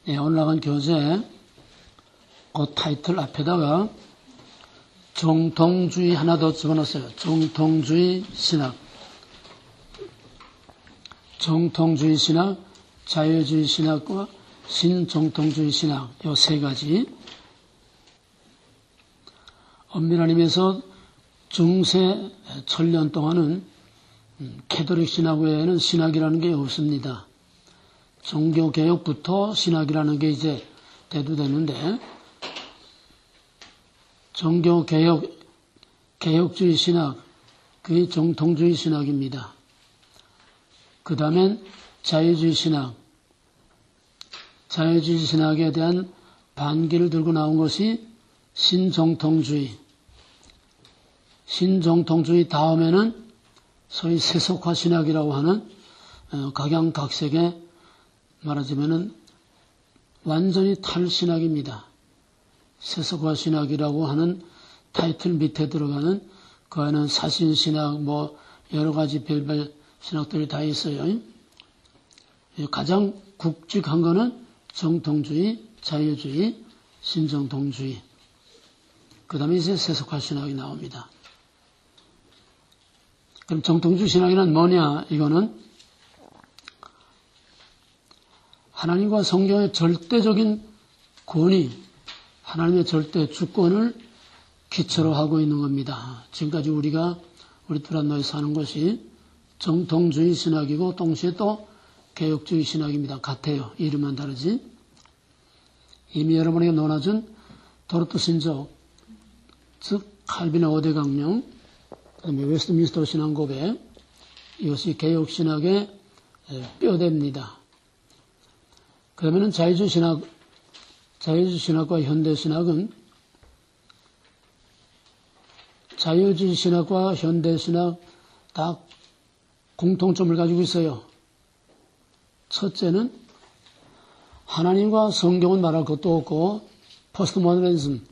네, 오늘 나간 교재 그 타이틀 앞에다가 정통주의 하나 더 집어넣었어요. 정통주의 신학. 정통주의 신학, 자유주의 신학과 신정통주의 신학, 요 세 가지. 엄밀한 중세 천년 동안은 캐톨릭 신학 외에는 신학이라는 게 없습니다. 종교개혁부터 신학이라는 게 이제 대두되는데, 개혁주의 신학, 그게 정통주의 신학입니다. 그 다음엔 자유주의 신학, 자유주의 신학에 대한 반기를 들고 나온 것이 신정통주의. 신정통주의 다음에는 소위 세속화 신학이라고 하는 각양각색의 말하자면은 완전히 탈신학입니다. 세속화 신학이라고 하는 타이틀 밑에 들어가는 그 안에는 사신신학 뭐 여러 가지 별별 신학들이 다 있어요. 가장 굵직한 거는 정통주의, 자유주의, 신정통주의. 그 다음에 이제 세속화 신학이 나옵니다. 그럼 정통주의 신학이란 뭐냐? 이거는 하나님과 성경의 절대적인 권위, 하나님의 절대 주권을 기초로 하고 있는 겁니다. 지금까지 우리 두란노에서 하는 것이 정통주의 신학이고 동시에 또 개혁주의 신학입니다. 같아요. 이름만 다르지. 이미 여러분에게 논하준 도르트 신적, 즉 칼빈의 5대 강령, 그다음에 웨스트민스터 신앙 고백, 이것이 개혁 신학의 뼈대입니다. 그러면은 자유주의 신학과 현대 신학은 자유주의 신학과 현대 신학 다 공통점을 가지고 있어요. 첫째는 하나님과 성경은 말할 것도 없고 포스트 모더니즘,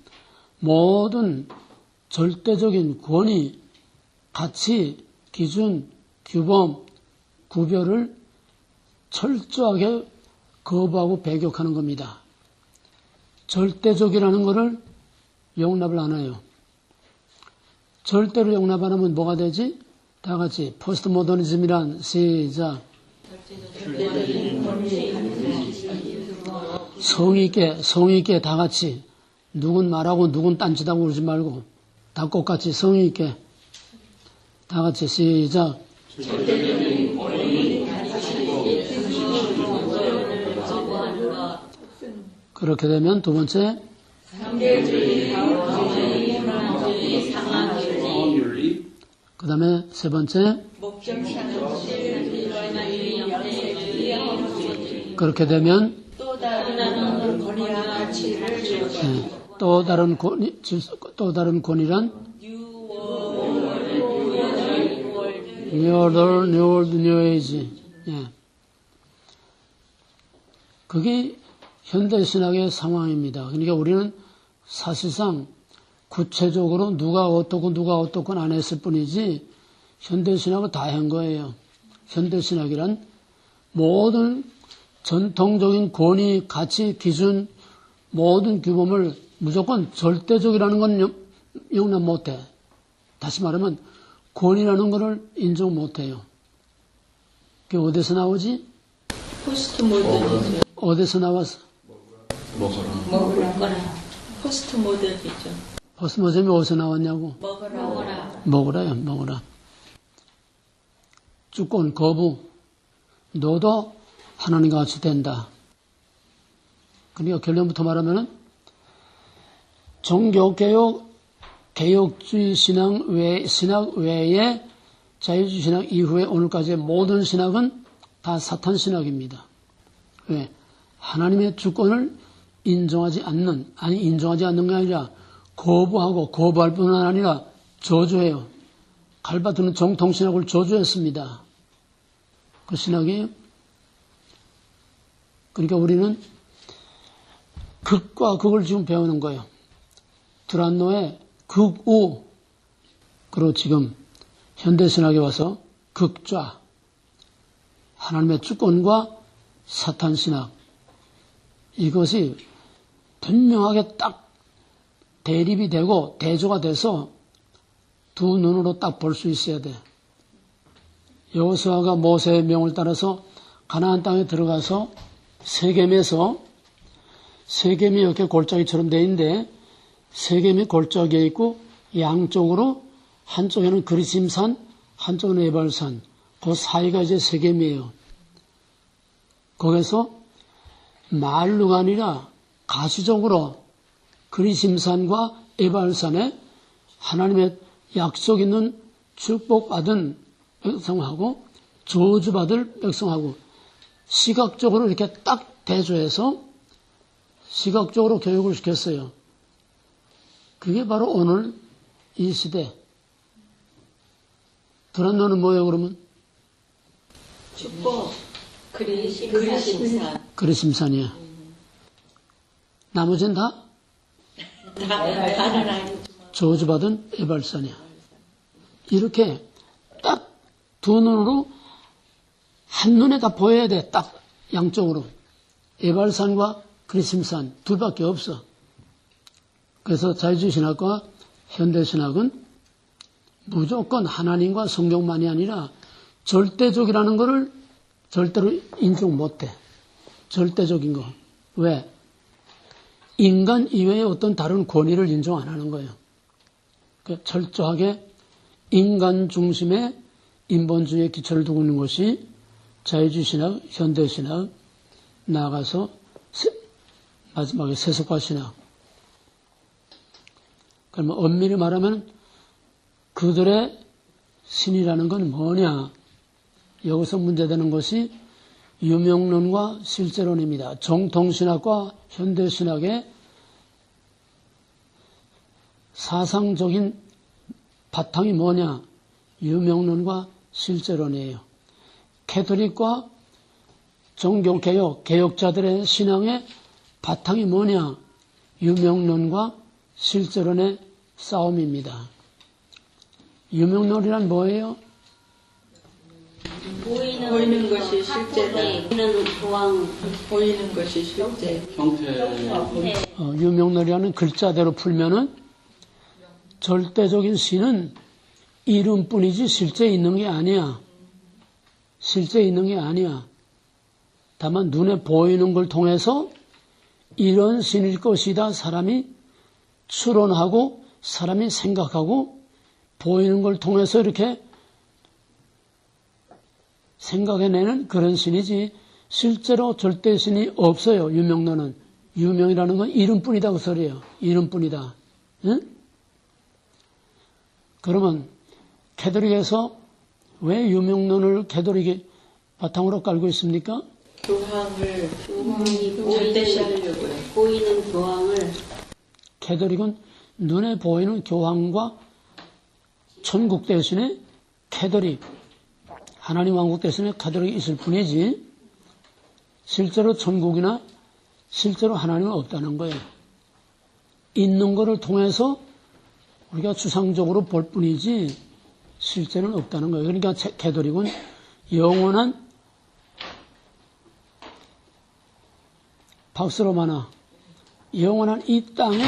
모든 절대적인 권위, 가치, 기준, 규범, 구별을 철저하게 거부하고 배격하는 겁니다. 절대적이라는 것을 용납을 안 해요. 절대로 용납 안 하면 뭐가 되지? 다 같이 포스트 모더니즘이란 시작. 성의 있게 다 같이 누군 말하고 누군 딴짓하고 그러지 말고 다 똑같이 성의 있게 다 같이 시작. 그렇게 되면 두 번째 그 다음에 세 번째 그렇게 되면 또 다른 권위란 New Order, New World, New Age. 예. 그게 현대신학의 상황입니다. 그러니까 우리는 사실상 구체적으로 누가 어떻고 안 했을 뿐이지 현대신학은 다 한 거예요. 현대신학이란 모든 전통적인 권위, 가치, 기준, 모든 규범을 무조건 절대적이라는 건 용납 못해. 다시 말하면 권위라는 것을 인정 못해요. 그게 어디서 나오지? 포스트 모더니즘. 어디서 나왔어? 먹으라. 포스트 모더니즘. 포스트 모더니즘이 어디서 나왔냐고? 먹으라. 주권, 거부. 너도 하나님과 같이 된다. 그러니까 결론부터 말하면은 종교개혁, 개혁주의 신학 외에 자유주의 신학 이후에 오늘까지의 모든 신학은 다 사탄 신학입니다. 왜? 하나님의 주권을 인정하지 않는 게 아니라 거부할 뿐만 아니라 저주해요. 갈바트는 정통신학을 저주했습니다. 그 신학이에요. 그러니까 우리는 극과 극을 지금 배우는 거예요. 두란노의 극우, 그리고 지금 현대신학에 와서 극좌, 하나님의 주권과 사탄신학, 이것이 분명하게 딱 대립이 되고 대조가 돼서 두 눈으로 딱 볼 수 있어야 돼. 여호수아가 모세의 명을 따라서 가나안 땅에 들어가서 세겜에서 세겜이 이렇게 골짜기처럼 돼 있는데 세겜이 골짜기에 있고 양쪽으로 한쪽에는 그리심산, 한쪽에는 에발산, 그 사이가 이제 세겜이에요. 거기서 말루가 아니라 가시적으로 그리심산과 에발산에 하나님의 약속 있는 축복받은 백성하고 저주받을 백성하고 시각적으로 이렇게 딱 대조해서 시각적으로 교육을 시켰어요. 그게 바로 오늘 이 시대. 드란노는 뭐예요, 그러면? 축복, 그리심산. 그리심산이야. 나머지는 다? 다른 아니. 저주받은 에발산이야. 이렇게 딱 두 눈으로 한눈에 다 보여야 돼. 딱 양쪽으로. 에발산과 그리심산 둘밖에 없어. 그래서 자유주의신학과 현대신학은 무조건 하나님과 성경만이 아니라 절대적이라는 것을 절대로 인정 못해. 절대적인 거. 왜? 인간 이외의 어떤 다른 권위를 인정 안 하는 거예요. 철저하게 인간 중심의 인본주의의 기초를 두고 있는 것이 자유주의신학, 현대신학, 나아가서 마지막에 세속화신학. 그러면 엄밀히 말하면 그들의 신이라는 건 뭐냐? 여기서 문제되는 것이 유명론과 실제론입니다. 정통신학과 현대신학의 사상적인 바탕이 뭐냐? 유명론과 실제론이에요. 캐톨릭과 종교개혁, 개혁자들의 신앙의 바탕이 뭐냐? 유명론과 실제론의 싸움입니다. 유명론이란 뭐예요? 보이는 것이 실제다. 보이는 것이 실제. 유명론이라는 글자대로 풀면은 절대적인 신은 이름뿐이지 실제 있는 게 아니야. 실제 있는 게 아니야. 다만 눈에 보이는 걸 통해서 이런 신일 것이다 사람이 추론하고 사람이 생각하고 보이는 걸 통해서 이렇게 생각해내는 그런 신이지 실제로 절대 신이 없어요. 유명론은. 유명이라는 건 이름뿐이다 그 소리예요. 이름뿐이다. 응? 그러면 캐톨릭에서 왜 유명론을 캐톨릭이 바탕으로 깔고 있습니까? 교황을 절대시하려고요. 보이는 교황을. 캐톨릭은 눈에 보이는 교황과 천국 대신에 캐톨릭, 하나님 왕국 대신에 캐톨릭이 있을 뿐이지 실제로 천국이나 실제로 하나님은 없다는 거예요. 있는 것을 통해서 우리가 추상적으로 볼 뿐이지 실제는 없다는 거예요. 그러니까 캐톨릭은 영원한 박스로마나 영원한 이 땅에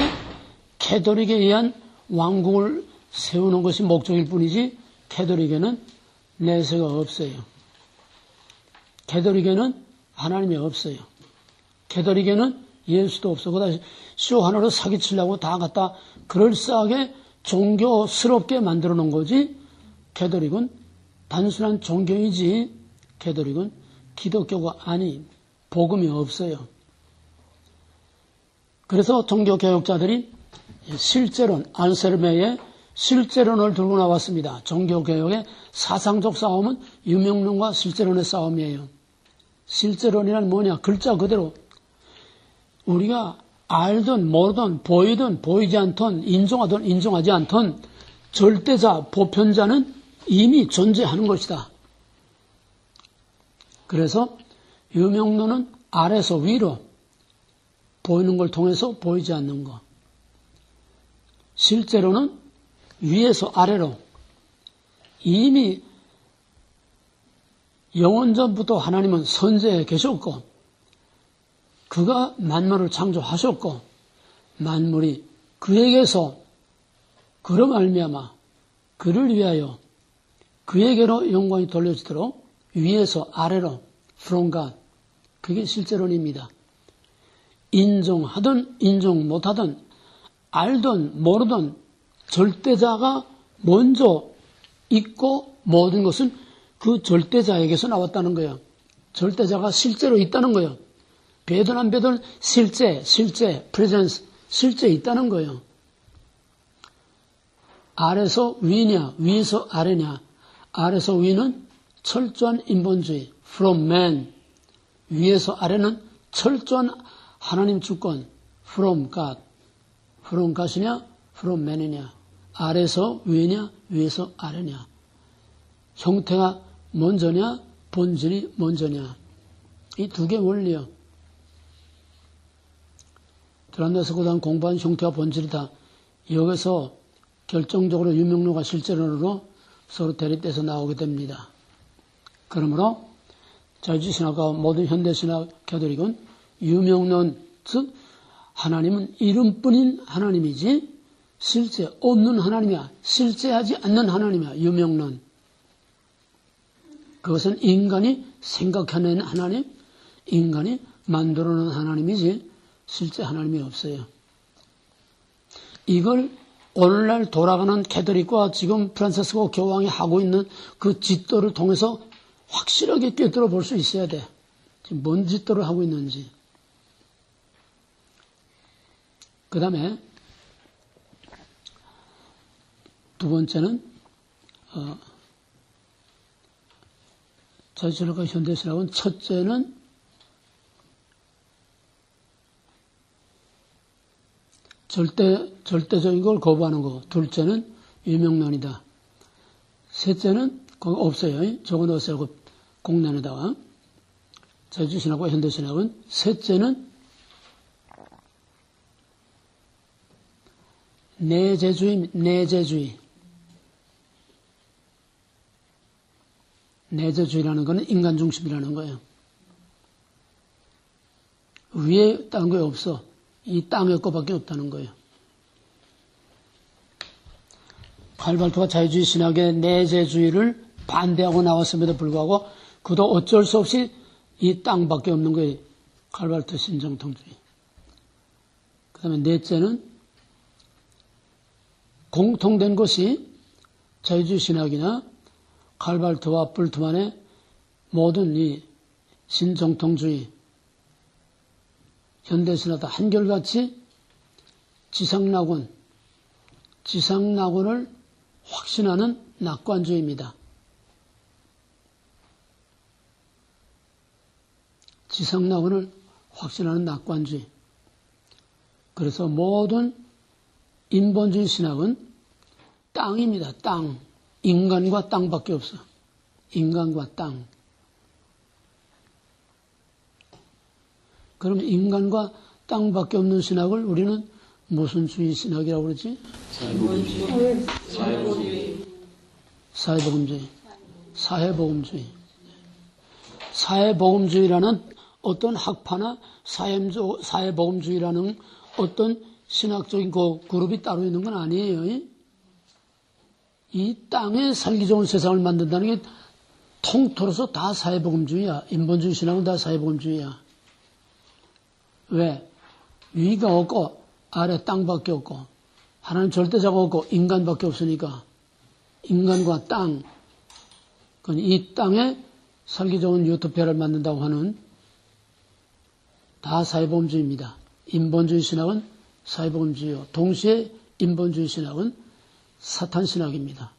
캐톨릭에 의한 왕국을 세우는 것이 목적일 뿐이지 캐톨릭에는 내세가 없어요. 캐톨릭에는 하나님이 없어요. 캐톨릭에는 예수도 없어. 그다 쇼 하나로 사기치려고 다 갖다 그럴싸하게 종교스럽게 만들어 놓은 거지. 캐톨릭은 단순한 종교이지. 캐톨릭은 기독교가 아닌 복음이 없어요. 그래서 종교개혁자들이 실제론, 안셀메의 실제론을 들고 나왔습니다. 종교개혁의 사상적 싸움은 유명론과 실제론의 싸움이에요. 실제론이란 뭐냐? 글자 그대로 우리가 알든 모르든 보이든 보이지 않든 인정하든 인정하지 않든 절대자, 보편자는 이미 존재하는 것이다. 그래서 유명론은 아래서 위로 보이는 걸 통해서 보이지 않는 것. 실제로는 위에서 아래로 이미 영원전부터 하나님은 선재해 계셨고 그가 만물을 창조하셨고 만물이 그에게서 그로 말미암아 그를 위하여 그에게로 영광이 돌려지도록 위에서 아래로 from God. 그게 실제론입니다. 인정하든 인정 못하든 알든 모르든 절대자가 먼저 있고 모든 것은 그 절대자에게서 나왔다는 거예요. 절대자가 실제로 있다는 거예요. 배든 안 배든 실제, presence, 실제 있다는 거예요. 아래서 위냐, 위에서 아래냐. 아래서 위는 철저한 인본주의, from man. 위에서 아래는 철저한 하나님 주권, from God. from God이냐, from man이냐. 아래서 위냐, 위에서 아래냐. 형태가 먼저냐, 본질이 먼저냐. 이 두 개 원리요. 드란데서 그동안 공부한 형태와 본질이다. 여기서 결정적으로 유명론과 실제론으로 서로 대립돼서 나오게 됩니다. 그러므로 자유주의신학과 모든 현대신학 가톨릭은 유명론, 즉 하나님은 이름뿐인 하나님이지 실제 없는 하나님이야. 실제하지 않는 하나님이야. 유명론. 그것은 인간이 생각해낸 하나님, 인간이 만들어낸 하나님이지 실제 하나님이 없어요. 이걸 오늘날 돌아가는 가톨릭과 지금 프란시스코 교황이 하고 있는 그 짓도를 통해서 확실하게 꿰뚫어 볼 수 있어야 돼. 지금 뭔 짓도를 하고 있는지. 그 다음에 두 번째는 자유신학과 현대신학은 첫째는 절대적인 걸 거부하는 거고, 둘째는 유명론이다. 셋째는 거기 없어요. 적어놓으세요. 그 공란에다가. 자유신학과 현대신학은 셋째는 내재주의. 내재주의라는 것은 인간 중심이라는 거예요. 위에 딴 게 없어. 이 땅의 것밖에 없다는 거예요. 칼발트가 자유주의 신학의 내재주의를 반대하고 나왔음에도 불구하고 그도 어쩔 수 없이 이 땅밖에 없는 거예요. 칼발트 신정통주의. 그 다음에 넷째는 공통된 것이 자유주의 신학이나 칼발트와 불트만의 모든 이 신정통주의, 현대신학도 한결같이 지상낙원을 확신하는 낙관주의입니다. 지상낙원을 확신하는 낙관주의. 그래서 모든 인본주의 신학은 땅입니다. 땅. 인간과 땅밖에 없어. 인간과 땅. 그럼 인간과 땅밖에 없는 신학을 우리는 무슨 주의 신학이라고 그러지? 사회복음주의. 사회복음주의라는 어떤 학파나 사회복음주의라는 어떤 신학적인 그 그룹이 따로 있는 건 아니에요. 이 땅에 살기 좋은 세상을 만든다는 게 통틀어서 다 사회복음주의야. 인본주의 신학은 다 사회복음주의야. 왜? 위가 없고 아래 땅밖에 없고 하나님 절대자가 없고 인간밖에 없으니까 인간과 땅, 이 땅에 살기 좋은 유토피아를 만든다고 하는 다 사회복음주의입니다. 인본주의 신학은 사회복음주의요. 동시에 인본주의 신학은 사탄 신학입니다.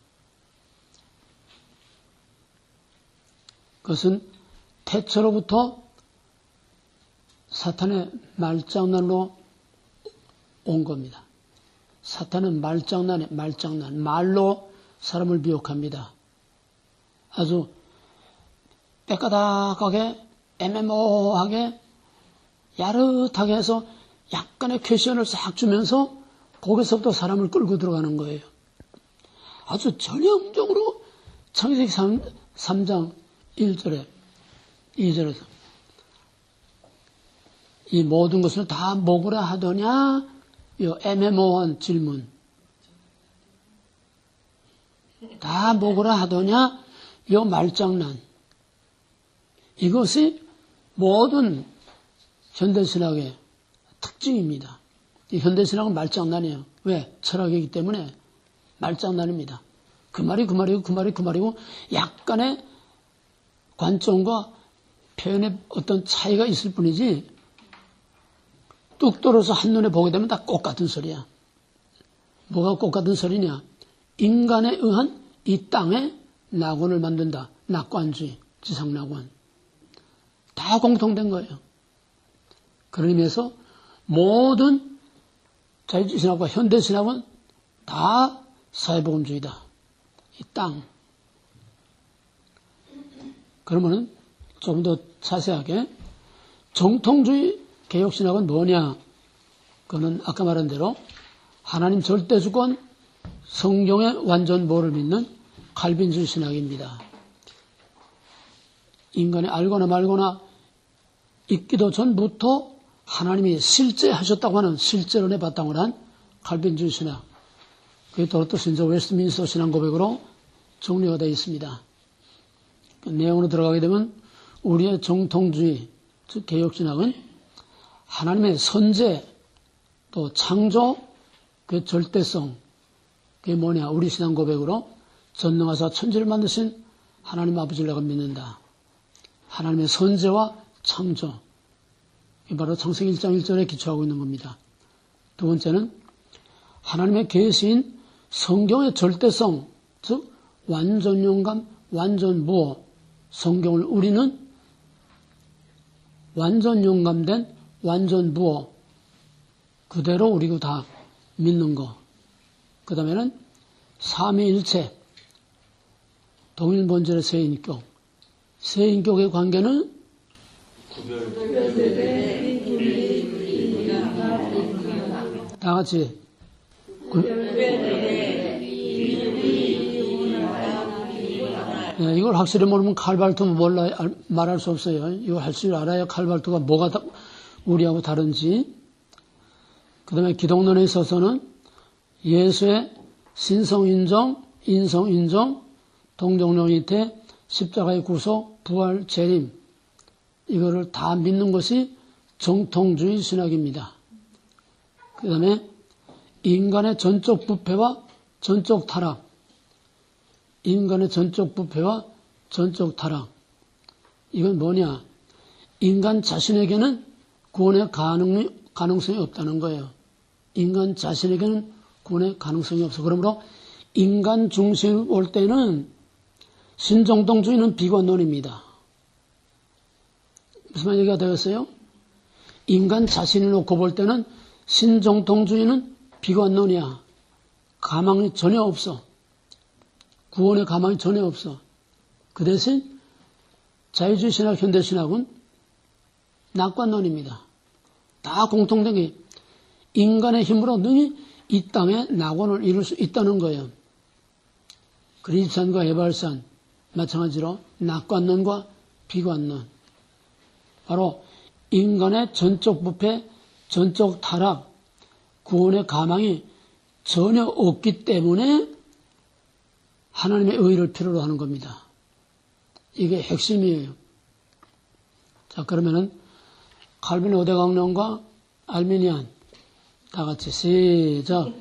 그것은 태초로부터 사탄의 말장난으로 온 겁니다. 사탄은 말장난, 말로 사람을 미혹합니다. 아주 빼까닥하게, 애매모호하게, 야릇하게 해서 약간의 퀘션을 싹 주면서 거기서부터 사람을 끌고 들어가는 거예요. 아주 전형적으로 창세기 3장 1절에 2절에서 이 모든 것을 다 먹으라 하더냐? 이 애매모호한 질문. 다 먹으라 하더냐? 이 말장난. 이것이 모든 현대신학의 특징입니다. 이 현대신학은 말장난이에요. 왜? 철학이기 때문에 말장난입니다. 그 말이고 약간의 관점과 표현의 어떤 차이가 있을 뿐이지 뚝 떨어서 한눈에 보게 되면 다 똑같은 소리야. 뭐가 똑같은 소리냐? 인간에 의한 이 땅에 낙원을 만든다. 낙관주의, 지상낙원. 다 공통된 거예요. 그런 의미에서 모든 자유주의신학과 현대신학은 다 사회복음주의다. 이 땅. 그러면은 좀 더 자세하게 정통주의 개혁신학은 뭐냐? 그거는 아까 말한 대로 하나님 절대주권, 성경의 완전보를 믿는 칼빈주의 신학입니다. 인간이 알거나 말거나 있기도 전부터 하나님이 실제 하셨다고 하는 실제론에 바탕을 한 칼빈주의 신학. 그게 도로또 신조 웨스트민스터 신앙 고백으로 정리가 되어 있습니다. 그 내용으로 들어가게 되면 우리의 정통주의, 즉 개혁신학은 하나님의 선제, 또 창조, 그 절대성, 그게 뭐냐? 우리 신앙 고백으로 전능하사 천지를 만드신 하나님 아버지를 내가 믿는다. 하나님의 선제와 창조. 이게 바로 창세기 1장 1절에 기초하고 있는 겁니다. 두 번째는 하나님의 계시인 성경의 절대성, 즉 완전용감, 완전무어. 성경을 우리는 완전용감된 완전무어. 그대로 우리가 다 믿는 거. 그 다음에는 삼위일체, 동일본질의 세인격. 세인격의 관계는 다 같이 이걸 확실히 모르면 칼발트는 몰라 말할 수 없어요. 이걸 할 줄 알아야 칼발트가 뭐가 우리하고 다른지. 그 다음에 기독론에 있어서는 예수의 신성인정, 인성인정, 동정령이태, 십자가의 구속, 부활, 재림. 이거를 다 믿는 것이 정통주의 신학입니다. 그 다음에 인간의 전적 부패와 전적 타락. 인간의 전적 부패와 전적 타락. 이건 뭐냐? 인간 자신에게는 구원의 가능성이 없다는 거예요. 인간 자신에게는 구원의 가능성이 없어. 그러므로 인간 중심을 볼 때는 신정통주의는 비관론입니다. 무슨 말 얘기가 되었어요? 인간 자신을 놓고 볼 때는 신정통주의는 비관론이야. 가망이 전혀 없어. 구원의 가망이 전혀 없어. 그 대신 자유주의 신학, 현대신학은 낙관론입니다. 다 공통된 게 인간의 힘으로 능히 이 땅에 낙원을 이룰 수 있다는 거예요. 그리스산과 에발산 마찬가지로 낙관론과 비관론. 바로 인간의 전적 부패, 전적 타락, 구원의 가망이 전혀 없기 때문에 하나님의 의를 필요로 하는 겁니다. 이게 핵심이에요. 자, 그러면은 칼빈 오대강론과 알미니안 다 같이 시작.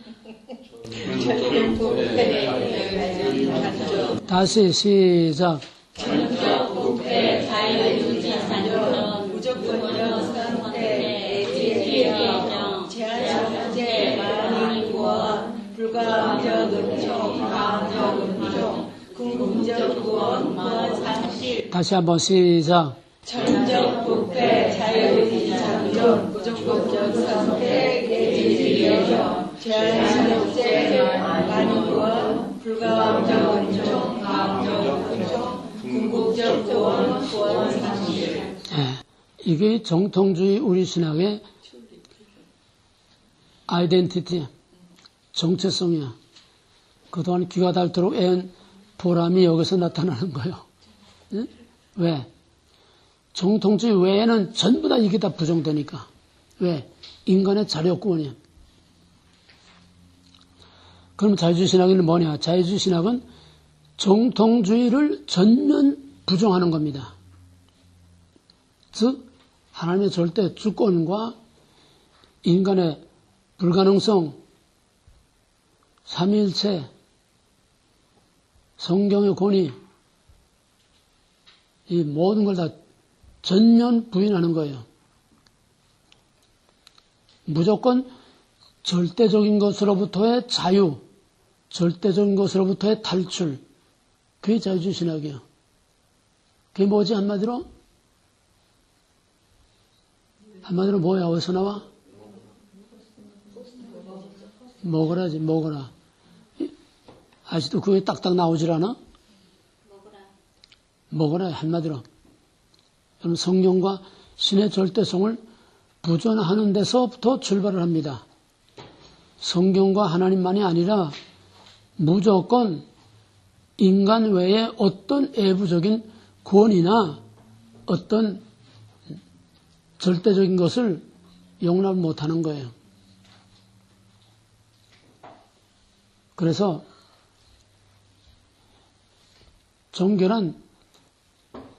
다시 시작. 전적 부패, 자유주의 산전, 무조건적 선택, 지혜정, 제한성제, 만인구원, 불가항적 은총, 가항적 은총, 궁극적 구원, 무한상실. 다시 한번 시작. 전적 부패, 자유주의 산전, 무조건적 선택, 지혜정, 제한성제, 만인구원, 불가항적 은총, 가항적 은총, 궁극적 구원, 무한상실. 네, 이게 정통주의 우리 신학의 아이덴티티, 정체성이야. 그동안 귀가 닳도록 애한 보람이 여기서 나타나는 거예요. 네? 왜? 정통주의 외에는 전부 다 이게 다 부정되니까. 왜? 인간의 자력구원이야. 그럼 자유주의 신학은 뭐냐? 자유주의 신학은 정통주의를 전면 부정하는 겁니다. 즉 하나님의 절대 주권과 인간의 불가능성, 삼위일체, 성경의 권위, 이 모든 걸 다 전면 부인하는 거예요. 무조건 절대적인 것으로부터의 자유, 절대적인 것으로부터의 탈출, 그게 자유주의 신학이에요. 그게 뭐지 한마디로? 한마디로 뭐야? 어디서 나와? 먹으라지, 먹으라. 아직도 그게 딱딱 나오질 않아? 먹으라, 한마디로. 여러분, 성경과 신의 절대성을 부정하는 데서부터 출발을 합니다. 성경과 하나님만이 아니라 무조건 인간 외에 어떤 외부적인 권위나 어떤 절대적인 것을 용납 못하는 거예요. 그래서 종교는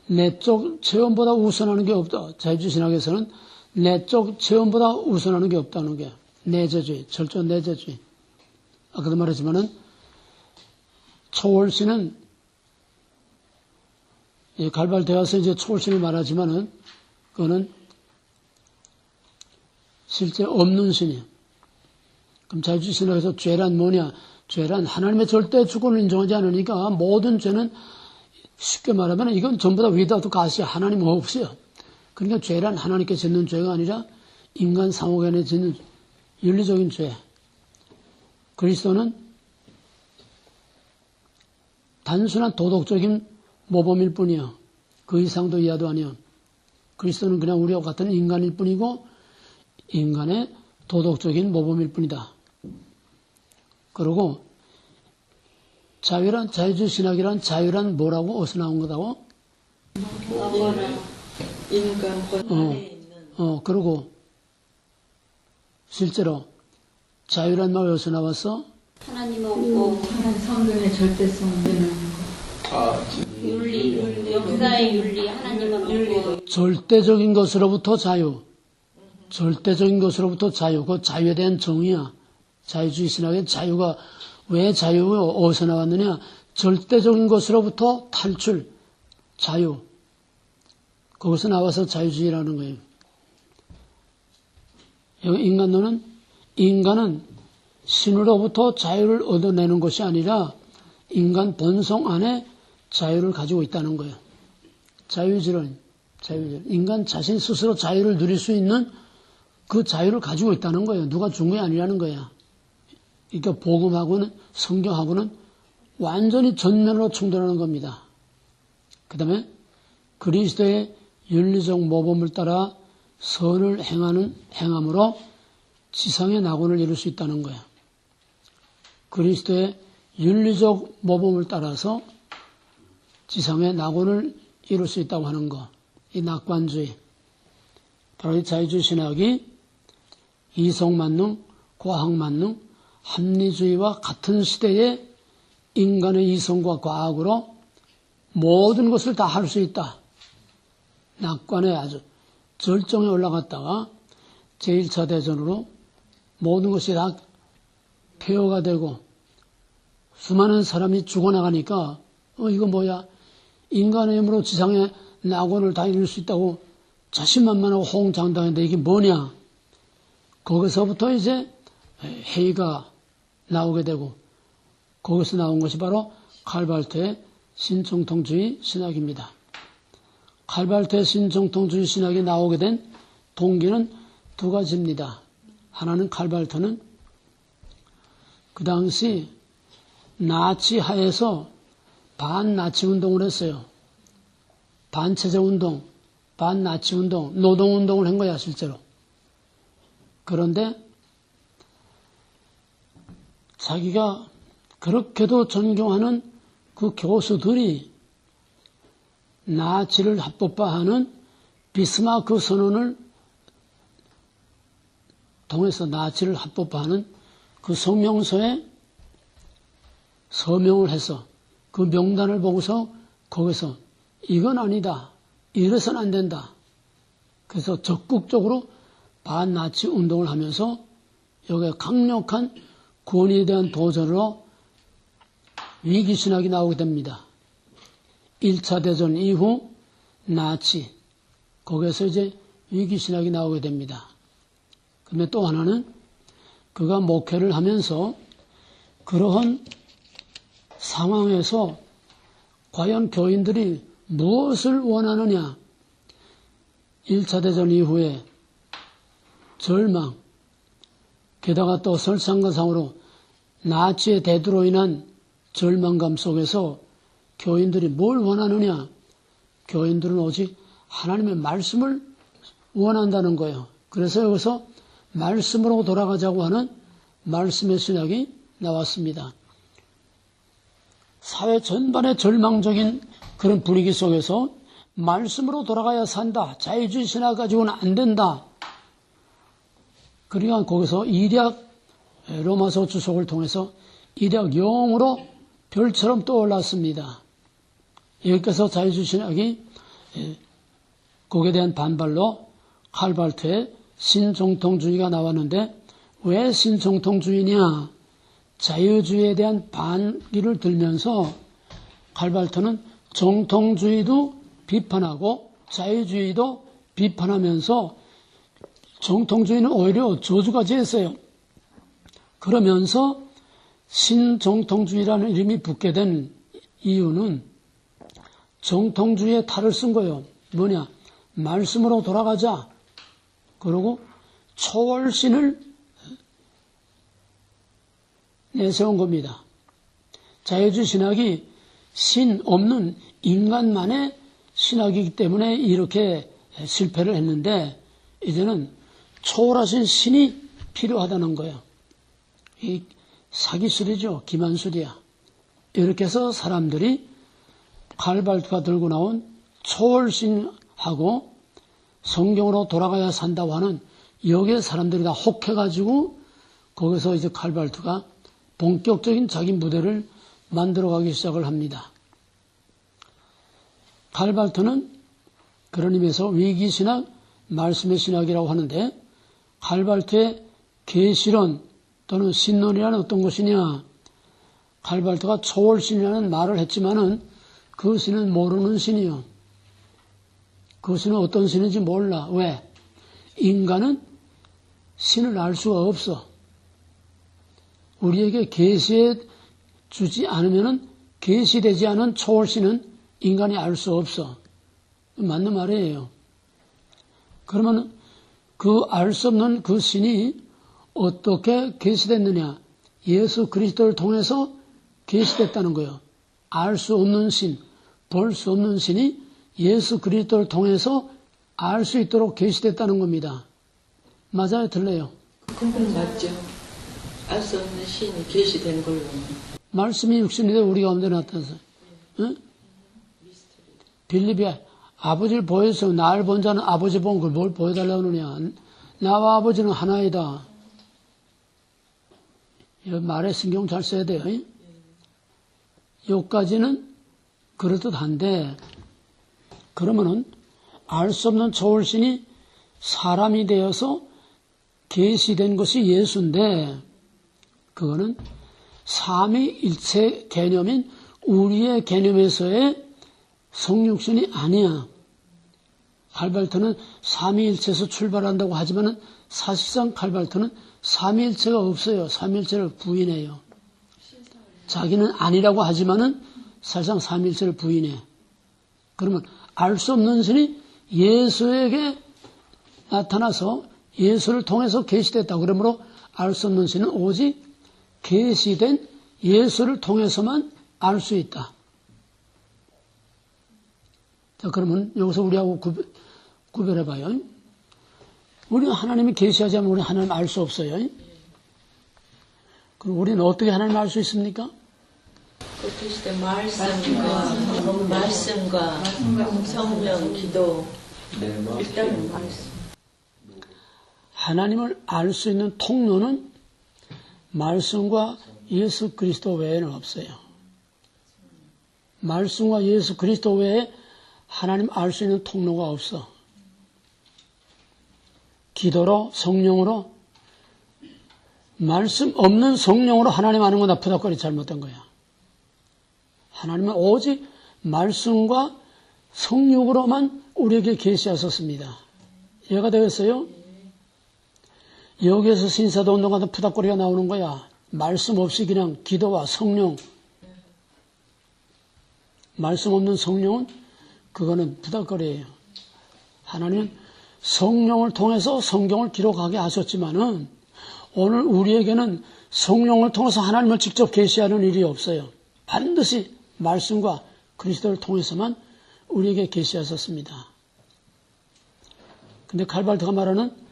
내적 체험보다 우선하는 게 없다. 자유주의 신학에서는 내적 체험보다 우선하는 게 없다는 게 내재주의, 철저한 내재주의. 아까도 말했지만은 초월신은 갈발되어서 이제 초월신을 말하지만은 그거는 실제 없는 신이에요. 그럼 자유주의 신학에서 죄란 뭐냐? 죄란 하나님의 절대 주권을 인정하지 않으니까 모든 죄는 쉽게 말하면 이건 전부 다 위다도 가시야. 하나님 없어요. 그러니까 죄란 하나님께 짓는 죄가 아니라 인간 상호간에 짓는 윤리적인 죄. 그리스도는 단순한 도덕적인 모범일 뿐이요. 그 이상도 이하도 아니요. 그리스도는 그냥 우리와 같은 인간일 뿐이고 인간의 도덕적인 모범일 뿐이다. 그리고 자유란, 자유주의 신학이란 자유란 뭐라고 어디서 나온 거다고? 인간 권한에 있는. 그리고 실제로 자유란 말 어디서 나왔어? 하나님 없고 하나님 성경의 절대성 있는 윤리, 역사의 윤리, 하나님은 없고 절대적인 것으로부터 자유. 절대적인 것으로부터 자유. 그 자유에 대한 정의야. 자유주의 신학의 자유가 왜 자유가 어디서 나왔느냐? 절대적인 것으로부터 탈출, 자유. 거기서 나와서 자유주의라는 거예요. 여기 인간은 신으로부터 자유를 얻어내는 것이 아니라 인간 본성 안에 자유를 가지고 있다는 거예요. 자유질은 인간 자신 스스로 자유를 누릴 수 있는 그 자유를 가지고 있다는 거예요. 누가 준 게 아니라는 거야. 그러니까 복음하고는 성경하고는 완전히 전면으로 충돌하는 겁니다. 그 다음에 그리스도의 윤리적 모범을 따라 선을 행함으로 지상의 낙원을 이룰 수 있다는 거야. 그리스도의 윤리적 모범을 따라서 지상의 낙원을 이룰 수 있다고 하는 거. 이 낙관주의. 바로 이 자유주의 신학이 이성만능, 과학만능, 합리주의와 같은 시대에 인간의 이성과 과학으로 모든 것을 다 할 수 있다. 낙관에 아주 절정에 올라갔다가 제1차 대전으로 모든 것이 다 폐허가 되고 수많은 사람이 죽어나가니까 이거 뭐야? 인간의 힘으로 지상의 낙원을 다 이룰 수 있다고 자신만만하고 호응장담했는데 이게 뭐냐? 거기서부터 이제 회의가 나오게 되고 거기서 나온 것이 바로 칼발트의 신정통주의 신학입니다. 칼발트의 신정통주의 신학이 나오게 된 동기는 두 가지입니다. 하나는 칼발트는 그 당시 나치 하에서 반나치 운동을 했어요. 반체제 운동, 반나치 운동, 노동 운동을 한 거야 실제로. 그런데 자기가 그렇게도 존경하는 그 교수들이 나치를 합법화하는 비스마크 선언을 통해서 나치를 합법화하는 그 성명서에 서명을 해서 그 명단을 보고서 거기서 이건 아니다. 이래서는 안 된다. 그래서 적극적으로 반나치 운동을 하면서 여기에 강력한 권위에 대한 도전으로 위기신학이 나오게 됩니다. 1차 대전 이후 나치, 거기에서 이제 위기신학이 나오게 됩니다. 그다음에 또 하나는 그가 목회를 하면서 그러한 상황에서 과연 교인들이 무엇을 원하느냐? 1차 대전 이후에 절망, 게다가 또 설상가상으로 나치의 대두로 인한 절망감 속에서 교인들이 뭘 원하느냐? 교인들은 오직 하나님의 말씀을 원한다는 거예요. 그래서 여기서 말씀으로 돌아가자고 하는 말씀의 신학이 나왔습니다. 사회 전반의 절망적인 그런 분위기 속에서 말씀으로 돌아가야 산다. 자유주의 신학 가지고는 안 된다. 그러니까 거기서 이략 로마서 주석을 통해서 이략 0으로 별처럼 떠올랐습니다. 여기서 자유주의 신학이 거기에 대한 반발로 칼발트의 신정통주의가 나왔는데 왜 신정통주의냐? 자유주의에 대한 반기를 들면서 칼발트는 정통주의도 비판하고 자유주의도 비판하면서 정통주의는 오히려 저주까지 했어요. 그러면서 신정통주의라는 이름이 붙게 된 이유는 정통주의의 탈을 쓴 거예요. 뭐냐? 말씀으로 돌아가자. 그리고 초월신을 내세운 겁니다. 자유주의 신학이 신 없는 인간만의 신학이기 때문에 이렇게 실패를 했는데 이제는 초월하신 신이 필요하다는 거예요. 이 사기술이죠. 기만술이야. 이렇게 해서 사람들이 칼발트가 들고 나온 초월신하고 성경으로 돌아가야 산다고 하는 여기에 사람들이 다 혹해가지고 거기서 이제 칼발트가 본격적인 자기 무대를 만들어가기 시작을 합니다. 칼발트는 그런 의미에서 위기신학, 말씀의 신학이라고 하는데 칼발트의 계시론 또는 신론이라는 어떤 것이냐? 칼발트가 초월신이라는 말을 했지만은 그 신은 모르는 신이요. 그 신은 어떤 신인지 몰라. 왜? 인간은 신을 알 수가 없어. 우리에게 계시해 주지 않으면은 계시되지 않은 초월신은 인간이 알 수 없어. 맞는 말이에요. 그러면 그 알 수 없는 그 신이 어떻게 계시됐느냐? 예수 그리스도를 통해서 계시됐다는 거예요. 알 수 없는 신, 볼 수 없는 신이 예수 그리스도를 통해서 알 수 있도록 계시됐다는 겁니다. 맞아요? 틀려요? 그건 맞죠. 알 수 없는 신이 계시된 걸로. 말씀이 육신이 되어 우리 가운데 나타나서 응? 빌립에 아버지를 보여서 나를 본 자는 아버지 본 걸 뭘 보여달라고 하느냐. 나와 아버지는 하나이다. 이 말에 신경 잘 써야 돼요. 여기까지는 그럴듯한데 그러면은 알 수 없는 초월신이 사람이 되어서 계시된 것이 예수인데 그거는 삼위일체 개념인 우리의 개념에서의 성육신이 아니야. 칼발트는 삼위일체에서 출발한다고 하지만은 사실상 칼발트는 삼위일체가 없어요. 삼위일체를 부인해요. 자기는 아니라고 하지만은 사실상 삼위일체를 부인해. 그러면 알 수 없는 신이 예수에게 나타나서 예수를 통해서 계시됐다. 그러므로 알 수 없는 신은 오직 계시된 예수를 통해서만 알 수 있다. 자, 그러면 여기서 우리하고 구별해봐요. 우리는 하나님이 계시하지 않으면 우리는 하나님 알 수 없어요. 그럼 우리는 어떻게 하나님 알 수 있습니까? 그 계시된 말씀과 성령, 기도. 일단은 말씀. 하나님을 알 수 있는 통로는 말씀과 예수 그리스도 외에는 없어요. 말씀과 예수 그리스도 외에 하나님 알 수 있는 통로가 없어. 기도로, 성령으로, 말씀 없는 성령으로 하나님 아는 건 다 부닥거리 잘못된 거야. 하나님은 오직 말씀과 성육으로만 우리에게 계시하셨습니다. 이해가 되겠어요? 여기에서 신사도 운동하다 부닥거리가 나오는 거야. 말씀 없이 그냥 기도와 성령. 말씀 없는 성령은 그거는 부닥거리예요. 하나님은 성령을 통해서 성경을 기록하게 하셨지만은 오늘 우리에게는 성령을 통해서 하나님을 직접 계시하는 일이 없어요. 반드시 말씀과 그리스도를 통해서만 우리에게 계시하셨습니다. 근데 칼발트가 말하는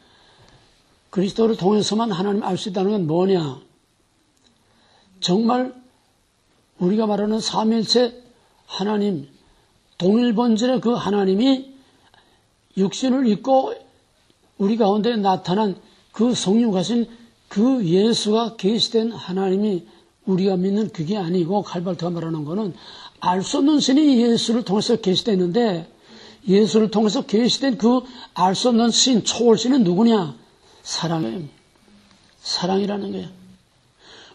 그리스도를 통해서만 하나님 알 수 있다는 건 뭐냐? 정말 우리가 말하는 삼위일체 하나님, 동일본질의 그 하나님이 육신을 입고 우리 가운데 나타난 그 성육하신 그 예수가 계시된 하나님이 우리가 믿는 그게 아니고 칼발트가 말하는 거는 알 수 없는 신이 예수를 통해서 계시됐는데 예수를 통해서 계시된 그 알 수 없는 신, 초월신은 누구냐? 사랑이에요. 사랑이라는 거예요.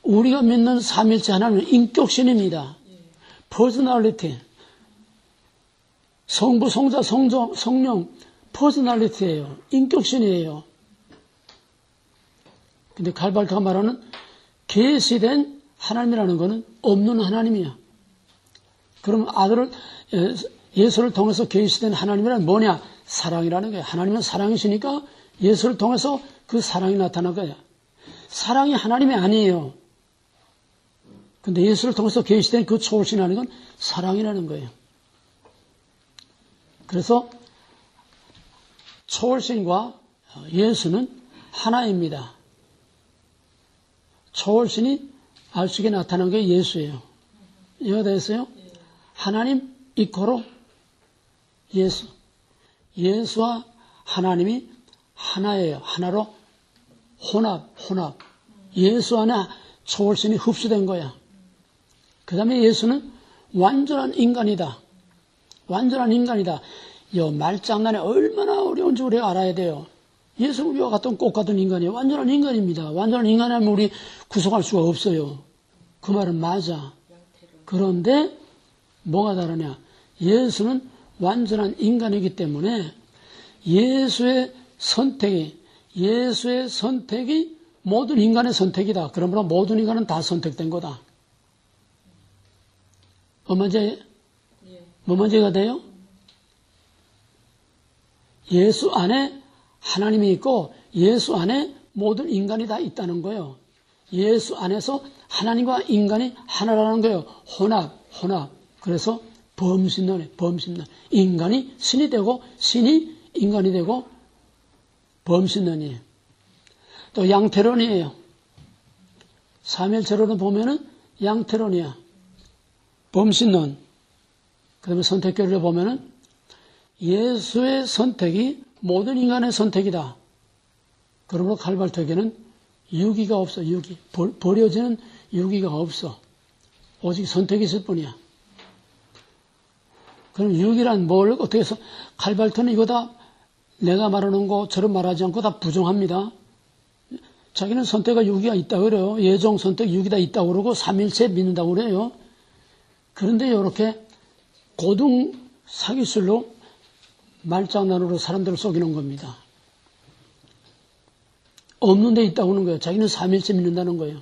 우리가 믿는 삼일체 하나님은 인격신입니다. 퍼스널리티. 성부, 성자, 성령, 퍼스널리티예요. 인격신이에요. 근데 칼발트가 말하는 계시된 하나님이라는 것은 없는 하나님이야. 그럼 아들을 예수를 통해서 계시된 하나님이란 뭐냐? 사랑이라는 거예요. 하나님은 사랑이시니까 예수를 통해서 그 사랑이 나타난 거야. 사랑이 하나님이 아니에요. 근데 예수를 통해서 계시된 그 초월신이라는 건 사랑이라는 거예요. 그래서 초월신과 예수는 하나입니다. 초월신이 알 수 있게 나타난 게 예수예요. 이해가 되겠어요? 하나님 이코로 예수. 예수와 하나님이 하나예요. 하나로 혼합. 예수 안에 초월신이 흡수된 거야. 그 다음에 예수는 완전한 인간이다. 완전한 인간이다. 이 말장난이 얼마나 어려운지 우리가 알아야 돼요. 예수는 우리와 같은 꽃 같은 인간이에요. 완전한 인간입니다. 완전한 인간이라면 우리 구속할 수가 없어요. 그 말은 맞아. 그런데 뭐가 다르냐? 예수는 완전한 인간이기 때문에 예수의 선택이 모든 인간의 선택이다. 그러므로 모든 인간은 다 선택된 거다. 뭐 문제가 돼요? 예수 안에 하나님이 있고 예수 안에 모든 인간이 다 있다는 거예요. 예수 안에서 하나님과 인간이 하나라는 거예요. 혼합. 그래서 범신론. 인간이 신이 되고 신이 인간이 되고 범신론이에요. 또 양태론이에요. 삼일체론을 보면은 양태론이야. 범신론. 그 다음에 선택교리를 보면은 예수의 선택이 모든 인간의 선택이다. 그러므로 칼발트에게는 유기가 없어. 버려지는 유기가 없어. 오직 선택이 있을 뿐이야. 그럼 유기란 뭘 어떻게 해서 칼발트는 이거 다 내가 말하는 것처럼 말하지 않고 다 부정합니다. 자기는 선택과 유기가 있다고 그래요. 예정 선택 유기가 있다고 그러고 삼일체 믿는다고 그래요. 그런데 이렇게 고등 사기술로 말장난으로 사람들을 속이는 겁니다. 없는 데 있다고 하는 거예요. 자기는 삼일체 믿는다는 거예요.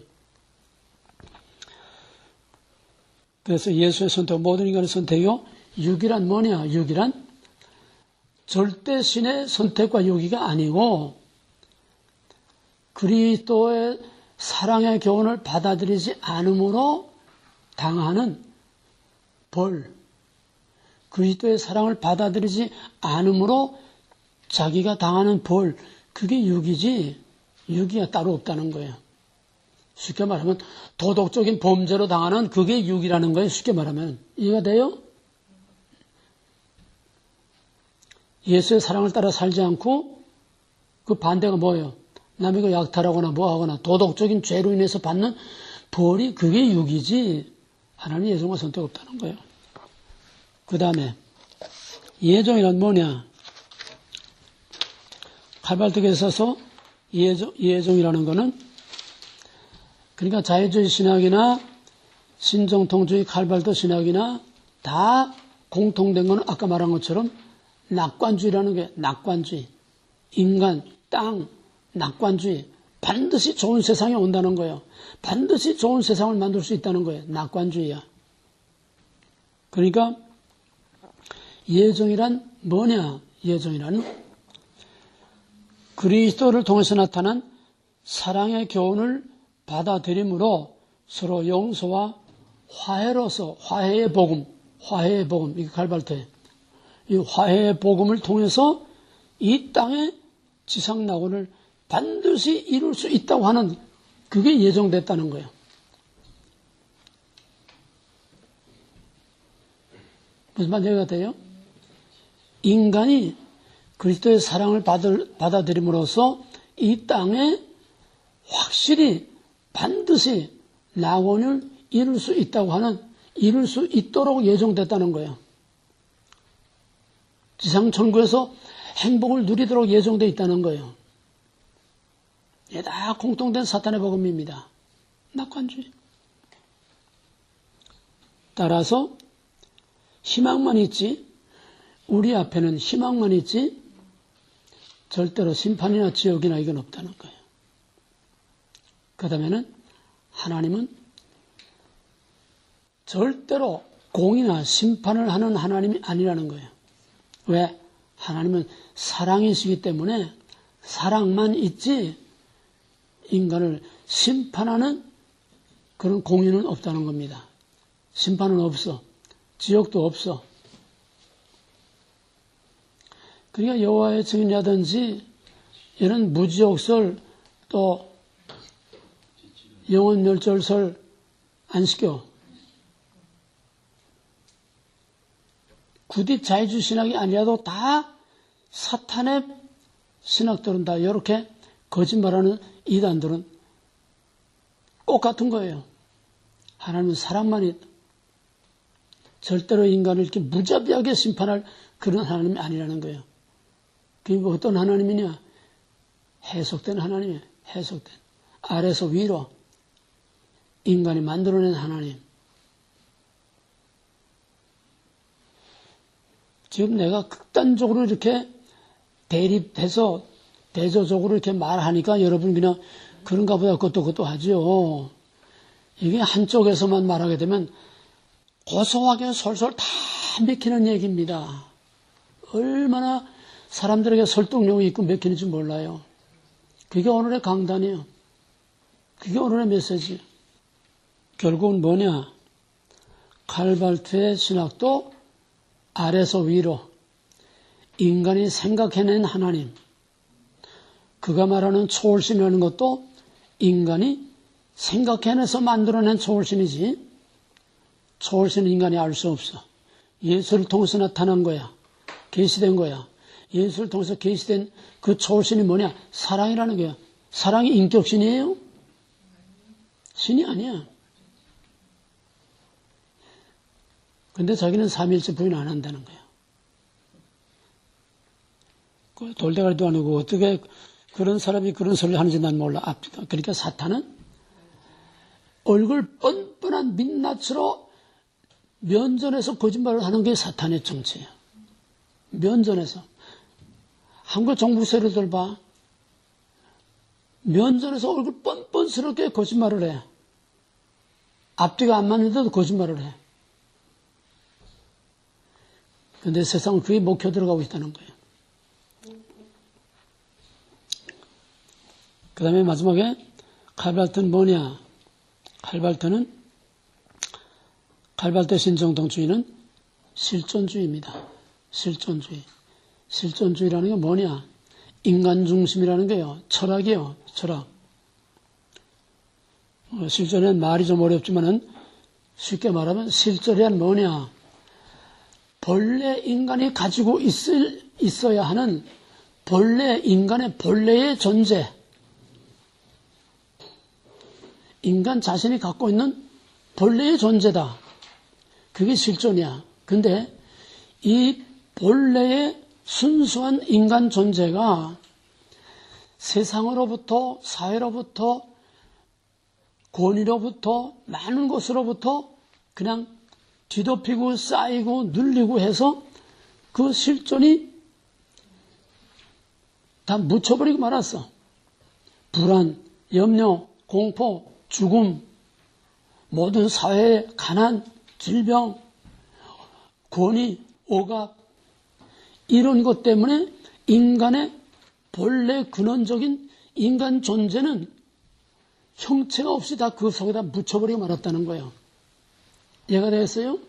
그래서 예수의 선택, 모든 인간의 선택이요. 유기란 뭐냐? 유기란 절대 신의 선택과 유기가 아니고 그리스도의 사랑의 교훈을 받아들이지 않음으로 당하는 벌. 그리스도의 사랑을 받아들이지 않음으로 자기가 당하는 벌. 그게 유기지 유기가 따로 없다는 거예요. 쉽게 말하면 도덕적인 범죄로 당하는 그게 유기라는 거예요. 쉽게 말하면. 이해가 돼요? 예수의 사랑을 따라 살지 않고 그 반대가 뭐예요? 남에게 약탈하거나 뭐하거나 도덕적인 죄로 인해서 받는 벌이 그게 육이지 하나님 예정과 선택 없다는 거예요. 그 다음에 예정이란 뭐냐? 칼발특에 있어서 예정이라는 거는 그러니까 자유주의 신학이나 신정통주의 칼발트 신학이나 다 공통된 건 아까 말한 것처럼 낙관주의라는 게 낙관주의, 인간, 땅, 낙관주의, 반드시 좋은 세상이 온다는 거예요. 반드시 좋은 세상을 만들 수 있다는 거예요. 낙관주의야. 그러니까 예정이란 뭐냐? 예정이란 그리스도를 통해서 나타난 사랑의 교훈을 받아들임으로 서로 용서와 화해로서 화해의 복음, 이게 칼발트예요. 이 화해의 복음을 통해서 이 땅의 지상낙원을 반드시 이룰 수 있다고 하는 그게 예정됐다는 거예요. 무슨 말 이해가 돼요? 인간이 그리스도의 사랑을 받아들임으로써 이 땅에 확실히 반드시 낙원을 이룰 수 있다고 하는, 이룰 수 있도록 예정됐다는 거예요. 지상천국에서 행복을 누리도록 예정되어 있다는 거예요. 이게 다 공통된 사탄의 복음입니다. 낙관주의. 따라서 희망만 있지, 우리 앞에는 희망만 있지 절대로 심판이나 지옥이나 이건 없다는 거예요. 그 다음에는 하나님은 절대로 공이나 심판을 하는 하나님이 아니라는 거예요. 왜? 하나님은 사랑이시기 때문에 사랑만 있지 인간을 심판하는 그런 공의는 없다는 겁니다. 심판은 없어. 지옥도 없어. 그러니까 여호와의 증인이라든지 이런 무지옥설 또 영원멸절설 안 시켜. 굳이 자유주의 신학이 아니라도 다 사탄의 신학들은 다 이렇게 거짓말하는 이단들은 꼭 같은 거예요. 하나님은 사랑만 있다. 절대로 인간을 이렇게 무자비하게 심판할 그런 하나님이 아니라는 거예요. 그러니까 어떤 하나님이냐? 해석된 하나님이에요. 해석된. 아래서 위로 인간이 만들어낸 하나님. 지금 내가 극단적으로 이렇게 대립해서 대조적으로 이렇게 말하니까 여러분 그냥 그런가 보다 그것도 하죠. 이게 한쪽에서만 말하게 되면 고소하게 솔솔 다 맥히는 얘기입니다. 얼마나 사람들에게 설득력이 있고 맥히는지 몰라요. 그게 오늘의 강단이에요. 그게 오늘의 메시지. 결국은 뭐냐? 칼발트의 신학도 아래서 위로 인간이 생각해낸 하나님, 그가 말하는 초월신이라는 것도 인간이 생각해내서 만들어낸 초월신이지 초월신은 인간이 알 수 없어. 예수를 통해서 나타난 거야. 계시된 거야. 예수를 통해서 계시된 그 초월신이 뭐냐? 사랑이라는 거야. 사랑이 인격신이에요? 신이 아니야. 근데 자기는 삼위일체 부인 안 한다는 거야. 돌대가리도 아니고 어떻게 그런 사람이 그런 소리를 하는지 난 몰라. 그러니까 사탄은 얼굴 뻔뻔한 민낯으로 면전에서 거짓말을 하는 게 사탄의 정체야. 면전에서. 한국 정부 세력들 봐. 면전에서 얼굴 뻔뻔스럽게 거짓말을 해. 앞뒤가 안 맞는데도 거짓말을 해. 근데 세상은 그게 먹혀 들어가고 있다는 거예요. 그 다음에 마지막에 칼발트는 뭐냐? 칼발트 신정통주의는 실존주의입니다. 실존주의. 실존주의라는 게 뭐냐? 인간 중심이라는 게요. 철학이에요. 철학. 실존은 말이 좀 어렵지만은 쉽게 말하면 실존이란 뭐냐? 본래 인간이 가지고 있어야 하는 본래 인간의 본래의 존재. 인간 자신이 갖고 있는 본래의 존재다. 그게 실존이야. 근데 이 본래의 순수한 인간 존재가 세상으로부터, 사회로부터, 권위로부터, 많은 것으로부터 그냥 뒤덮이고 쌓이고 눌리고 해서 그 실존이 다 묻혀버리고 말았어. 불안, 염려, 공포, 죽음, 모든 사회의 가난, 질병, 권위, 억압 이런 것 때문에 인간의 본래 근원적인 인간 존재는 형체가 없이 다 그 속에다 묻혀버리고 말았다는 거예요. 이해가 되겠어요?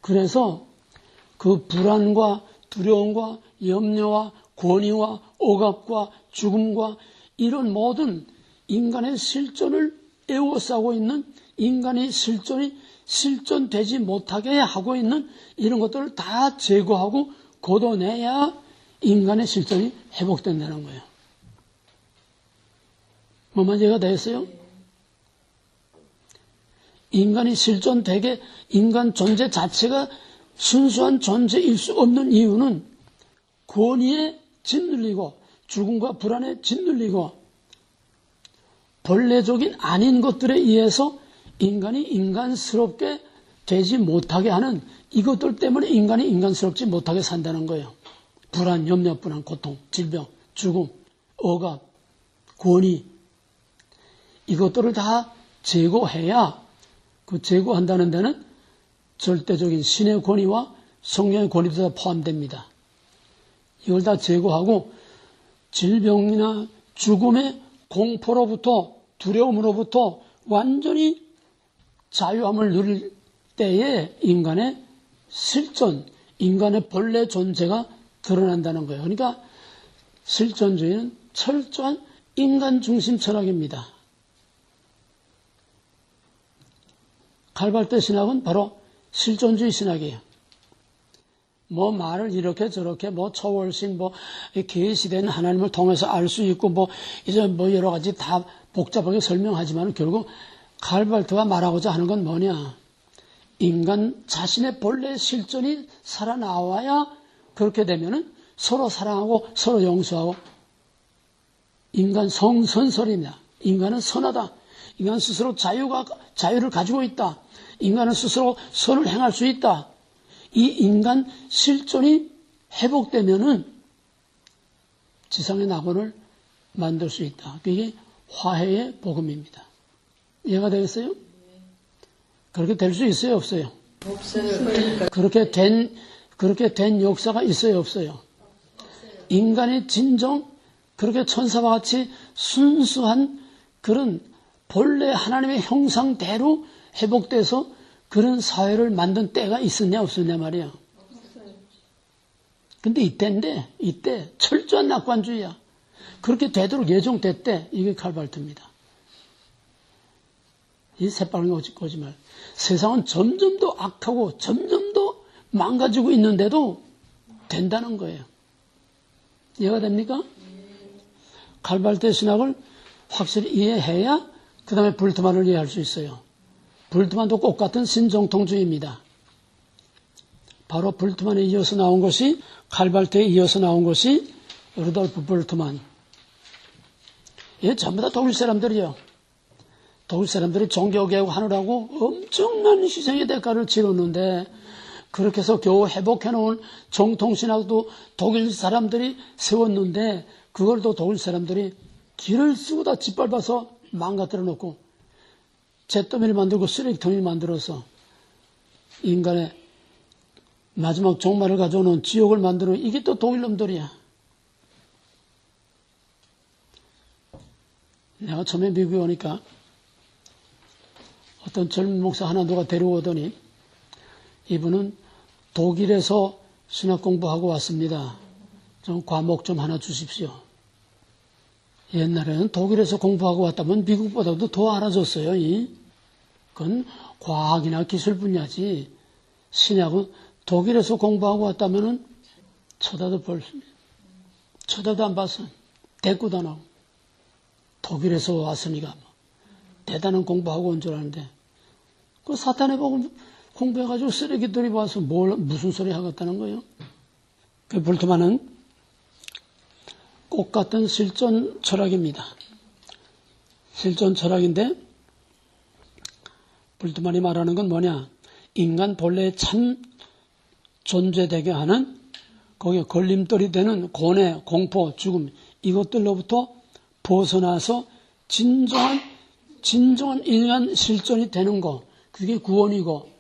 그래서 그 불안과 두려움과 염려와 권위와 억압과 죽음과 이런 모든 인간의 실존을 에워싸고 있는 인간의 실존이 실존되지 못하게 하고 있는 이런 것들을 다 제거하고 걷어내야 인간의 실존이 회복된다는 거예요. 뭐만 이해가 되겠어요? 인간이 실존되게 인간 존재 자체가 순수한 존재일 수 없는 이유는 권위에 짓눌리고 죽음과 불안에 짓눌리고 본래적인 아닌 것들에 의해서 인간이 인간스럽게 되지 못하게 하는 이것들 때문에 인간이 인간스럽지 못하게 산다는 거예요. 불안, 염려, 불안, 고통, 질병, 죽음, 억압, 권위 이것들을 다 제거해야 그 제거한다는 데는 절대적인 신의 권위와 성령의 권위도 다 포함됩니다. 이걸 다 제거하고 질병이나 죽음의 공포로부터 두려움으로부터 완전히 자유함을 누릴 때에 인간의 실존, 인간의 본래 존재가 드러난다는 거예요. 그러니까 실존주의는 철저한 인간 중심 철학입니다. 칼발트 신학은 바로 실존주의 신학이에요. 뭐 말을 이렇게 저렇게 뭐 초월신 뭐 계시된 하나님을 통해서 알 수 있고 뭐 이제 뭐 여러 가지 다 복잡하게 설명하지만 결국 칼발트가 말하고자 하는 건 뭐냐? 인간 자신의 본래 실존이 살아나와야 그렇게 되면은 서로 사랑하고 서로 용서하고 인간 성선설입니다. 인간은 선하다. 인간 스스로 자유를 가지고 있다. 인간은 스스로 선을 행할 수 있다. 이 인간 실존이 회복되면은 지상의 낙원을 만들 수 있다. 그게 화해의 복음입니다. 이해가 되겠어요? 그렇게 될 수 있어요, 없어요? 없어요. 그렇게 된 역사가 있어요, 없어요? 인간의 진정, 그렇게 천사와 같이 순수한 그런 본래 하나님의 형상대로 회복돼서 그런 사회를 만든 때가 있었냐, 없었냐 말이야. 근데 이때 철저한 낙관주의야. 그렇게 되도록 예정됐대. 이게 칼발트입니다. 이 새빨간 거짓말. 세상은 점점 더 악하고 점점 더 망가지고 있는데도 된다는 거예요. 이해가 됩니까? 칼발트 신학을 확실히 이해해야 그 다음에 불트만을 이해할 수 있어요. 불트만도 똑같은 신정통주의입니다. 바로 불트만에 이어서 나온 것이 칼발트에 이어서 나온 것이 루돌프 불트만. 얘 전부 다 독일 사람들이에요. 독일 사람들이 종교개혁 하느라고 엄청난 희생의 대가를 치렀는데 그렇게 해서 겨우 회복해놓은 정통신학도 독일 사람들이 세웠는데 그걸 또 독일 사람들이 길을 쓰고 다 짓밟아서 망가뜨려 놓고 잿더미를 만들고 쓰레기통을 만들어서 인간의 마지막 종말을 가져오는 지옥을 만들어 이게 또 독일 놈들이야. 내가 처음에 미국에 오니까 어떤 젊은 목사 하나 누가 데려오더니 이분은 독일에서 신학 공부하고 왔습니다. 좀 과목 좀 하나 주십시오. 옛날에는 독일에서 공부하고 왔다면 미국보다도 더 알아줬어요. 그건 과학이나 기술 분야지. 신학은 독일에서 공부하고 왔다면은 쳐다도 안 봤어. 대꾸도 안 하고. 독일에서 왔으니까 뭐. 대단한 공부하고 온 줄 아는데 그 사탄의 복음 공부해가지고 쓰레기들이 와서 무슨 소리 하겠다는 거예요. 그 볼트만은 꽃 같은 실존 철학입니다. 실존 철학인데 볼트만이 말하는 건 뭐냐? 인간 본래의 참 존재되게 하는 거기에 걸림돌이 되는 고뇌, 공포, 죽음 이것들로부터 벗어나서 진정한 인간 실존이 되는 거 그게 구원이고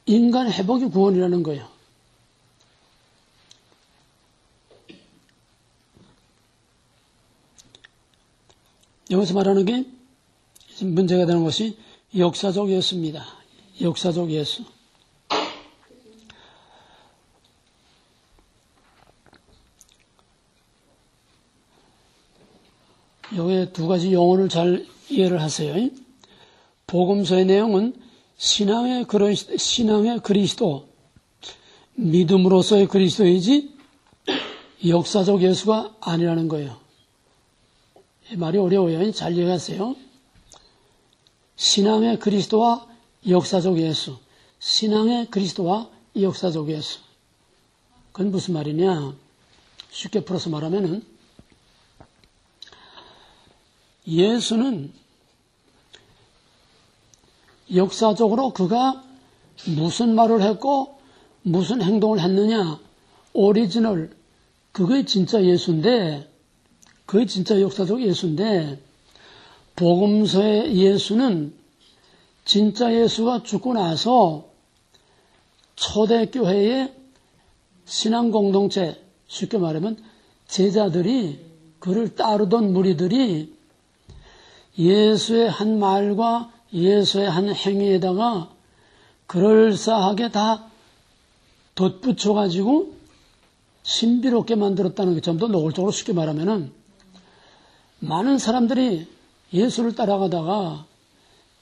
인간 회복이 구원이라는 거예요. 여기서 말하는 게 문제가 되는 것이 역사적 예수입니다. 역사적 예수. 여기에 두 가지 용어를 잘 이해를 하세요. 복음서의 내용은 신앙의 그리스도, 믿음으로서의 그리스도이지 역사적 예수가 아니라는 거예요. 이 말이 어려워요. 잘 이해하세요. 신앙의 그리스도와 역사적 예수. 신앙의 그리스도와 역사적 예수. 그건 무슨 말이냐? 쉽게 풀어서 말하면은 예수는 역사적으로 그가 무슨 말을 했고 무슨 행동을 했느냐 오리지널 그게 진짜 예수인데 그게 진짜 역사적 예수인데 복음서의 예수는 진짜 예수가 죽고 나서 초대교회의 신앙공동체 쉽게 말하면 제자들이 그를 따르던 무리들이 예수의 한 말과 예수의 한 행위에다가 그럴싸하게 다 덧붙여가지고 신비롭게 만들었다는 게 좀 더 노골적으로 쉽게 말하면은 많은 사람들이 예수를 따라가다가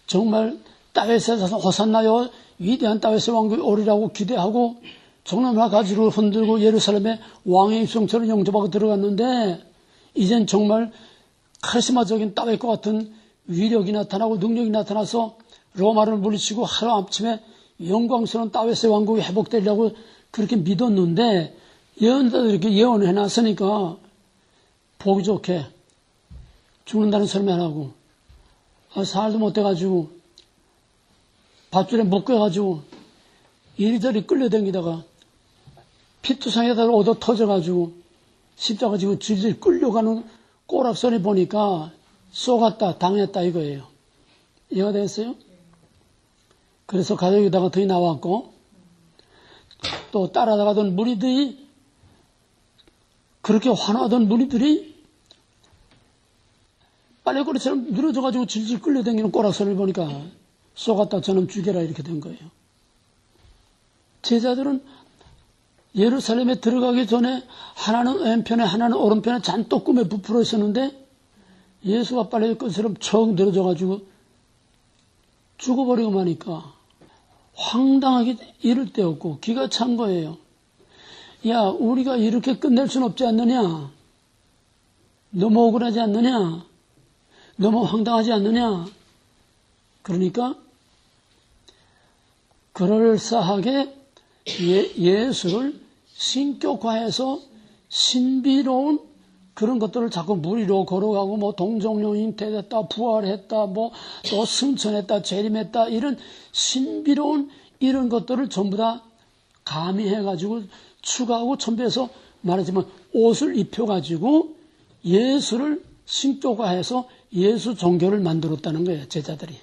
정말 다윗에 가서 호산나요 위대한 다윗의 왕국이 오리라고 기대하고 종려나 가지를 흔들고 예루살렘에 왕의 입성처럼 영접하고 들어갔는데 이젠 정말 카리스마적인 다윗과 같은 위력이 나타나고 능력이 나타나서 로마를 물리치고 하루아침에 영광스러운 다윗의 왕국이 회복되려고 그렇게 믿었는데 예언자들이 이렇게 예언해놨으니까 보기 좋게 죽는다는 소리 안 하고 살도 못 돼가지고 밧줄에 묶여가지고 이리저리 끌려다니다가 피투성에다 얻어 터져가지고 십자가 지고 질질 끌려가는 꼬락선이 보니까 쏘갔다 당했다 이거예요. 이해가 됐어요? 그래서 가족에다가 더 나왔고 또 따라가던 무리들이 그렇게 환호하던 무리들이 빨래거리처럼 늘어져가지고 질질 끌려다니는 꼬락선을 보니까 쏘갔다 저놈 죽여라 이렇게 된 거예요. 제자들은 예루살렘에 들어가기 전에 하나는 왼편에 하나는 오른편에 잔뜩 꿈에 부풀어 있었는데 예수가 빨래거리처럼 척 늘어져가지고 죽어버리고 마니까 황당하게 이를 데 없고 기가 찬 거예요. 야, 우리가 이렇게 끝낼 순 없지 않느냐? 너무 억울하지 않느냐? 너무 황당하지 않느냐? 그러니까 그럴싸하게 예수를 신격화해서 신비로운 그런 것들을 자꾸 무리로 걸어가고 뭐 동정령인 되됐다 부활했다 뭐 또 승천했다 재림했다 이런 신비로운 이런 것들을 전부 다 가미해가지고 추가하고 첨부해서 말하자면 옷을 입혀가지고 예수를 신격화해서 예수 종교를 만들었다는 거예요. 제자들이.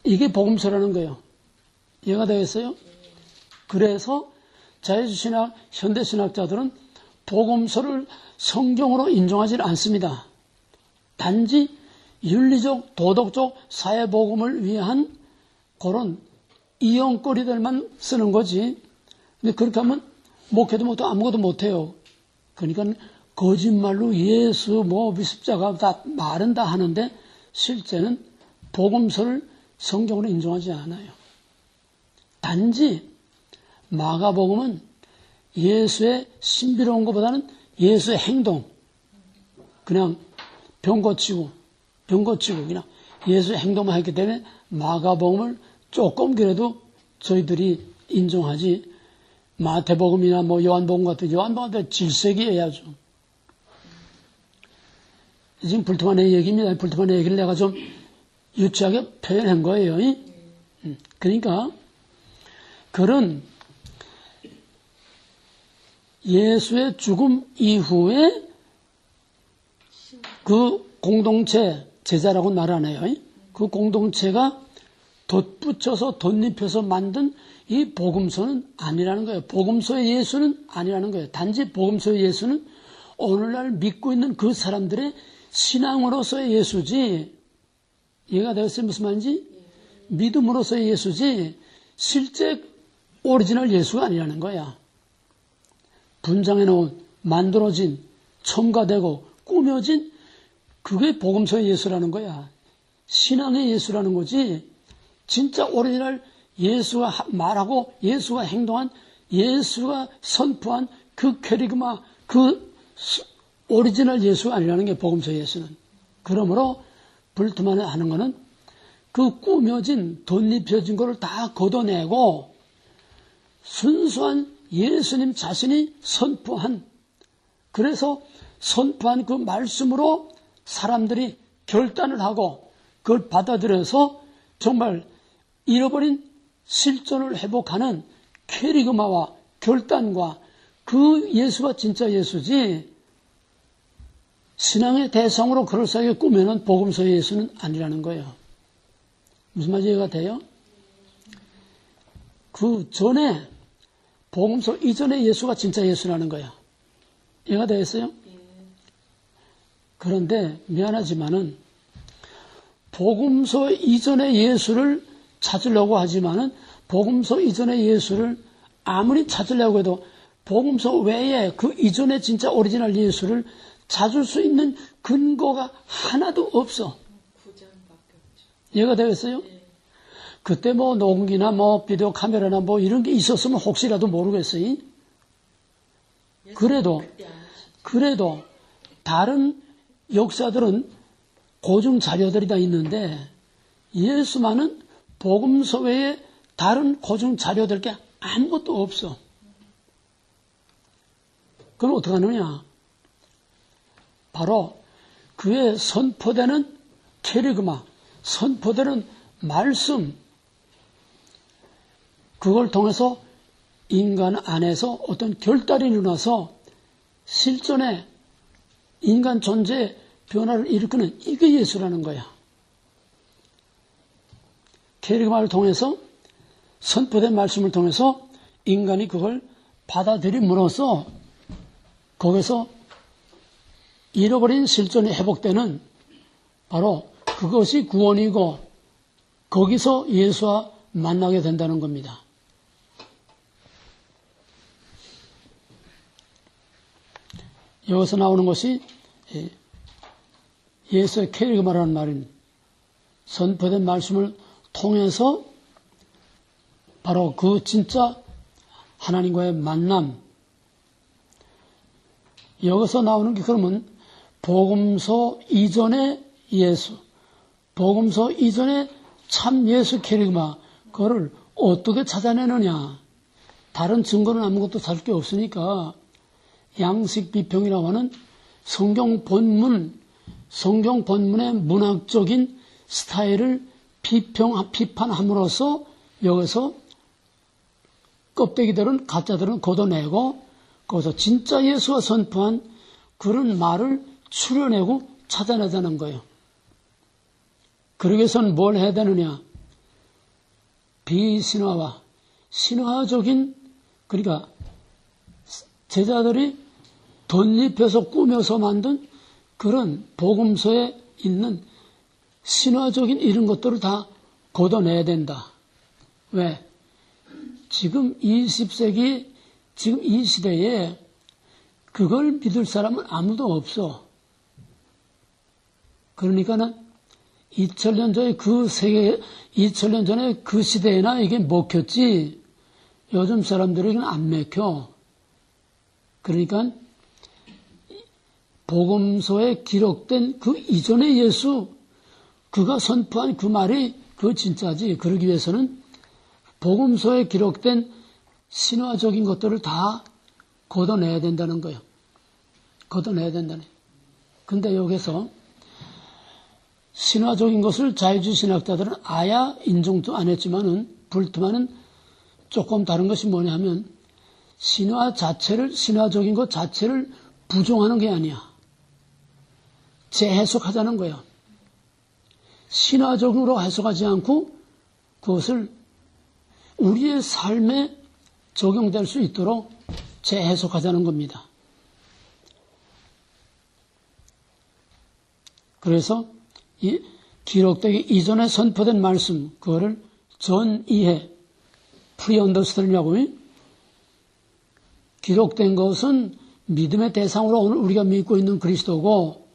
이게 복음서라는 거예요. 이해가 되겠어요? 그래서 자유주의신학, 현대신학자들은 복음서를 성경으로 인정하지 않습니다. 단지 윤리적, 도덕적, 사회복음을 위한 그런 이용거리들만 쓰는 거지. 근데 그렇게 하면 목회도 못하고 아무것도 못해요. 그러니까 거짓말로 예수, 십자가 다 말은 다 하는데 실제는 복음서를 성경으로 인정하지 않아요. 단지 마가복음은 예수의 신비로운 것보다는 예수의 행동, 그냥 병 고치고 그냥 예수의 행동만 했기 때문에 마가복음을 조금 그래도 저희들이 인정하지, 마태복음이나 뭐 요한복음 같은 질색이어야죠. 지금 불투만의 얘기입니다. 불투만의 얘기를 내가 좀 유치하게 표현한 거예요. 그러니까 그런 예수의 죽음 이후에 그 공동체, 제자라고 말하네요. 그 공동체가 덧붙여서 덧입혀서 만든 이 복음서는 아니라는 거예요. 복음서의 예수는 아니라는 거예요. 단지 복음서의 예수는 오늘날 믿고 있는 그 사람들의 신앙으로서의 예수지, 이해가 되었어요? 무슨 말인지? 믿음으로서의 예수지 실제 오리지널 예수가 아니라는 거야. 분장해 놓은, 만들어진, 첨가되고 꾸며진 그게 복음서의 예수라는 거야. 신앙의 예수라는 거지 진짜 오리지널 예수가 말하고 예수가 행동한, 예수가 선포한 그 캐리그마, 그 오리지널 예수가 아니라는 게 복음서 예수는. 그러므로 불투만에 하는 거는 그 꾸며진, 덧입혀진 거를 다 걷어내고 순수한 예수님 자신이 선포한, 그래서 선포한 그 말씀으로 사람들이 결단을 하고 그걸 받아들여서 정말 잃어버린 실존을 회복하는 캐리그마와 결단과 그 예수가 진짜 예수지 신앙의 대상으로 그럴싸하게 꾸며놓은 복음서의 예수는 아니라는 거예요. 무슨 말인지 이해가 돼요? 그 전에 복음서 이전의 예수가 진짜 예수라는 거야. 이해가 되겠어요? 그런데 미안하지만은 복음서 이전의 예수를 찾으려고 하지만은 복음서 이전의 예수를 아무리 찾으려고 해도 복음서 외에 그 이전의 진짜 오리지널 예수를 찾을 수 있는 근거가 하나도 없어. 이해가 되겠어요? 그때 뭐 녹음기나 뭐 비디오 카메라나 뭐 이런 게 있었으면 혹시라도 모르겠어요. 그래도 다른 역사들은 고증 자료들이 다 있는데 예수만은 복음서 외에 다른 고증 자료들 게 아무것도 없어. 그럼 어떻게 하느냐? 바로 그의 선포되는 캐리그마, 선포되는 말씀, 그걸 통해서 인간 안에서 어떤 결단이 일어나서 실존의 인간 존재의 변화를 일으키는 이게 예수라는 거야. 캐리그마를 통해서 선포된 말씀을 통해서 인간이 그걸 받아들임으로써 거기서 잃어버린 실존이 회복되는 바로 그것이 구원이고 거기서 예수와 만나게 된다는 겁니다. 여기서 나오는 것이 예수의 캐리그마라는 말입니다. 선포된 말씀을 통해서 바로 그 진짜 하나님과의 만남. 여기서 나오는 게 그러면 복음서 이전의 예수, 복음서 이전의 참 예수 캐리그마, 그거를 어떻게 찾아내느냐. 다른 증거는 아무것도 찾을 게 없으니까 양식 비평이라고 하는 성경 본문의 문학적인 스타일을 비판함으로써 여기서 껍데기들은, 가짜들은 걷어내고 거기서 진짜 예수가 선포한 그런 말을 추려내고 찾아내자는 거예요. 그러기 위해서는 뭘 해야 되느냐? 비신화와 신화적인, 그러니까 제자들이 덧입혀서 꾸며서 만든 그런 복음서에 있는 신화적인 이런 것들을 다 걷어내야 된다. 왜? 지금 20세기, 지금 이 시대에 그걸 믿을 사람은 아무도 없어. 그러니까는 2000년 전에 그 세계, 2000년 전에 그 시대에나 이게 먹혔지, 요즘 사람들에게는 안 먹혀. 그러니까 복음서에 기록된 그 이전의 예수, 그가 선포한 그 말이 그 진짜지. 그러기 위해서는 복음서에 기록된 신화적인 것들을 다 걷어내야 된다는 거예요. 걷어내야 된다는 거예요. 근데 여기서 신화적인 것을 자유주의 신학자들은 아야 인정도 안 했지만은 불투만은 조금 다른 것이 뭐냐 하면 신화적인 것 자체를 부정하는 게 아니야. 재해석하자는 거야. 신화적으로 해석하지 않고 그것을 우리의 삶에 적용될 수 있도록 재해석하자는 겁니다. 그래서 이 기록되기 이전에 선포된 말씀, 그거를 전이해, 프리언더스탠이라고 기록된 것은 믿음의 대상으로 오늘 우리가 믿고 있는 그리스도고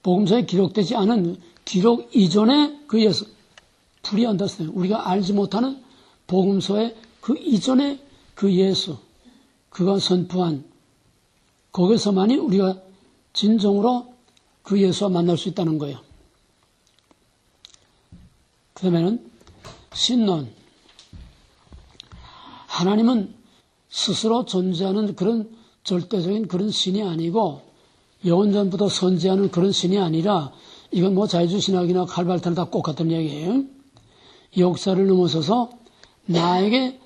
복음서에 기록되지 않은 기록 이전에 그 예수, 프리언더스탠, 우리가 알지 못하는 복음서의 그 이전에 그 예수, 그가 선포한 거기서만이 우리가 진정으로 그 예수와 만날 수 있다는 거예요. 그 다음에는 신론. 하나님은 스스로 존재하는 그런 절대적인 그런 신이 아니고 영원전부터 선지하는 그런 신이 아니라 이건 뭐 자유주의 신학이나 칼발트나 다 똑같은 얘기예요. 역사를 넘어서서 나에게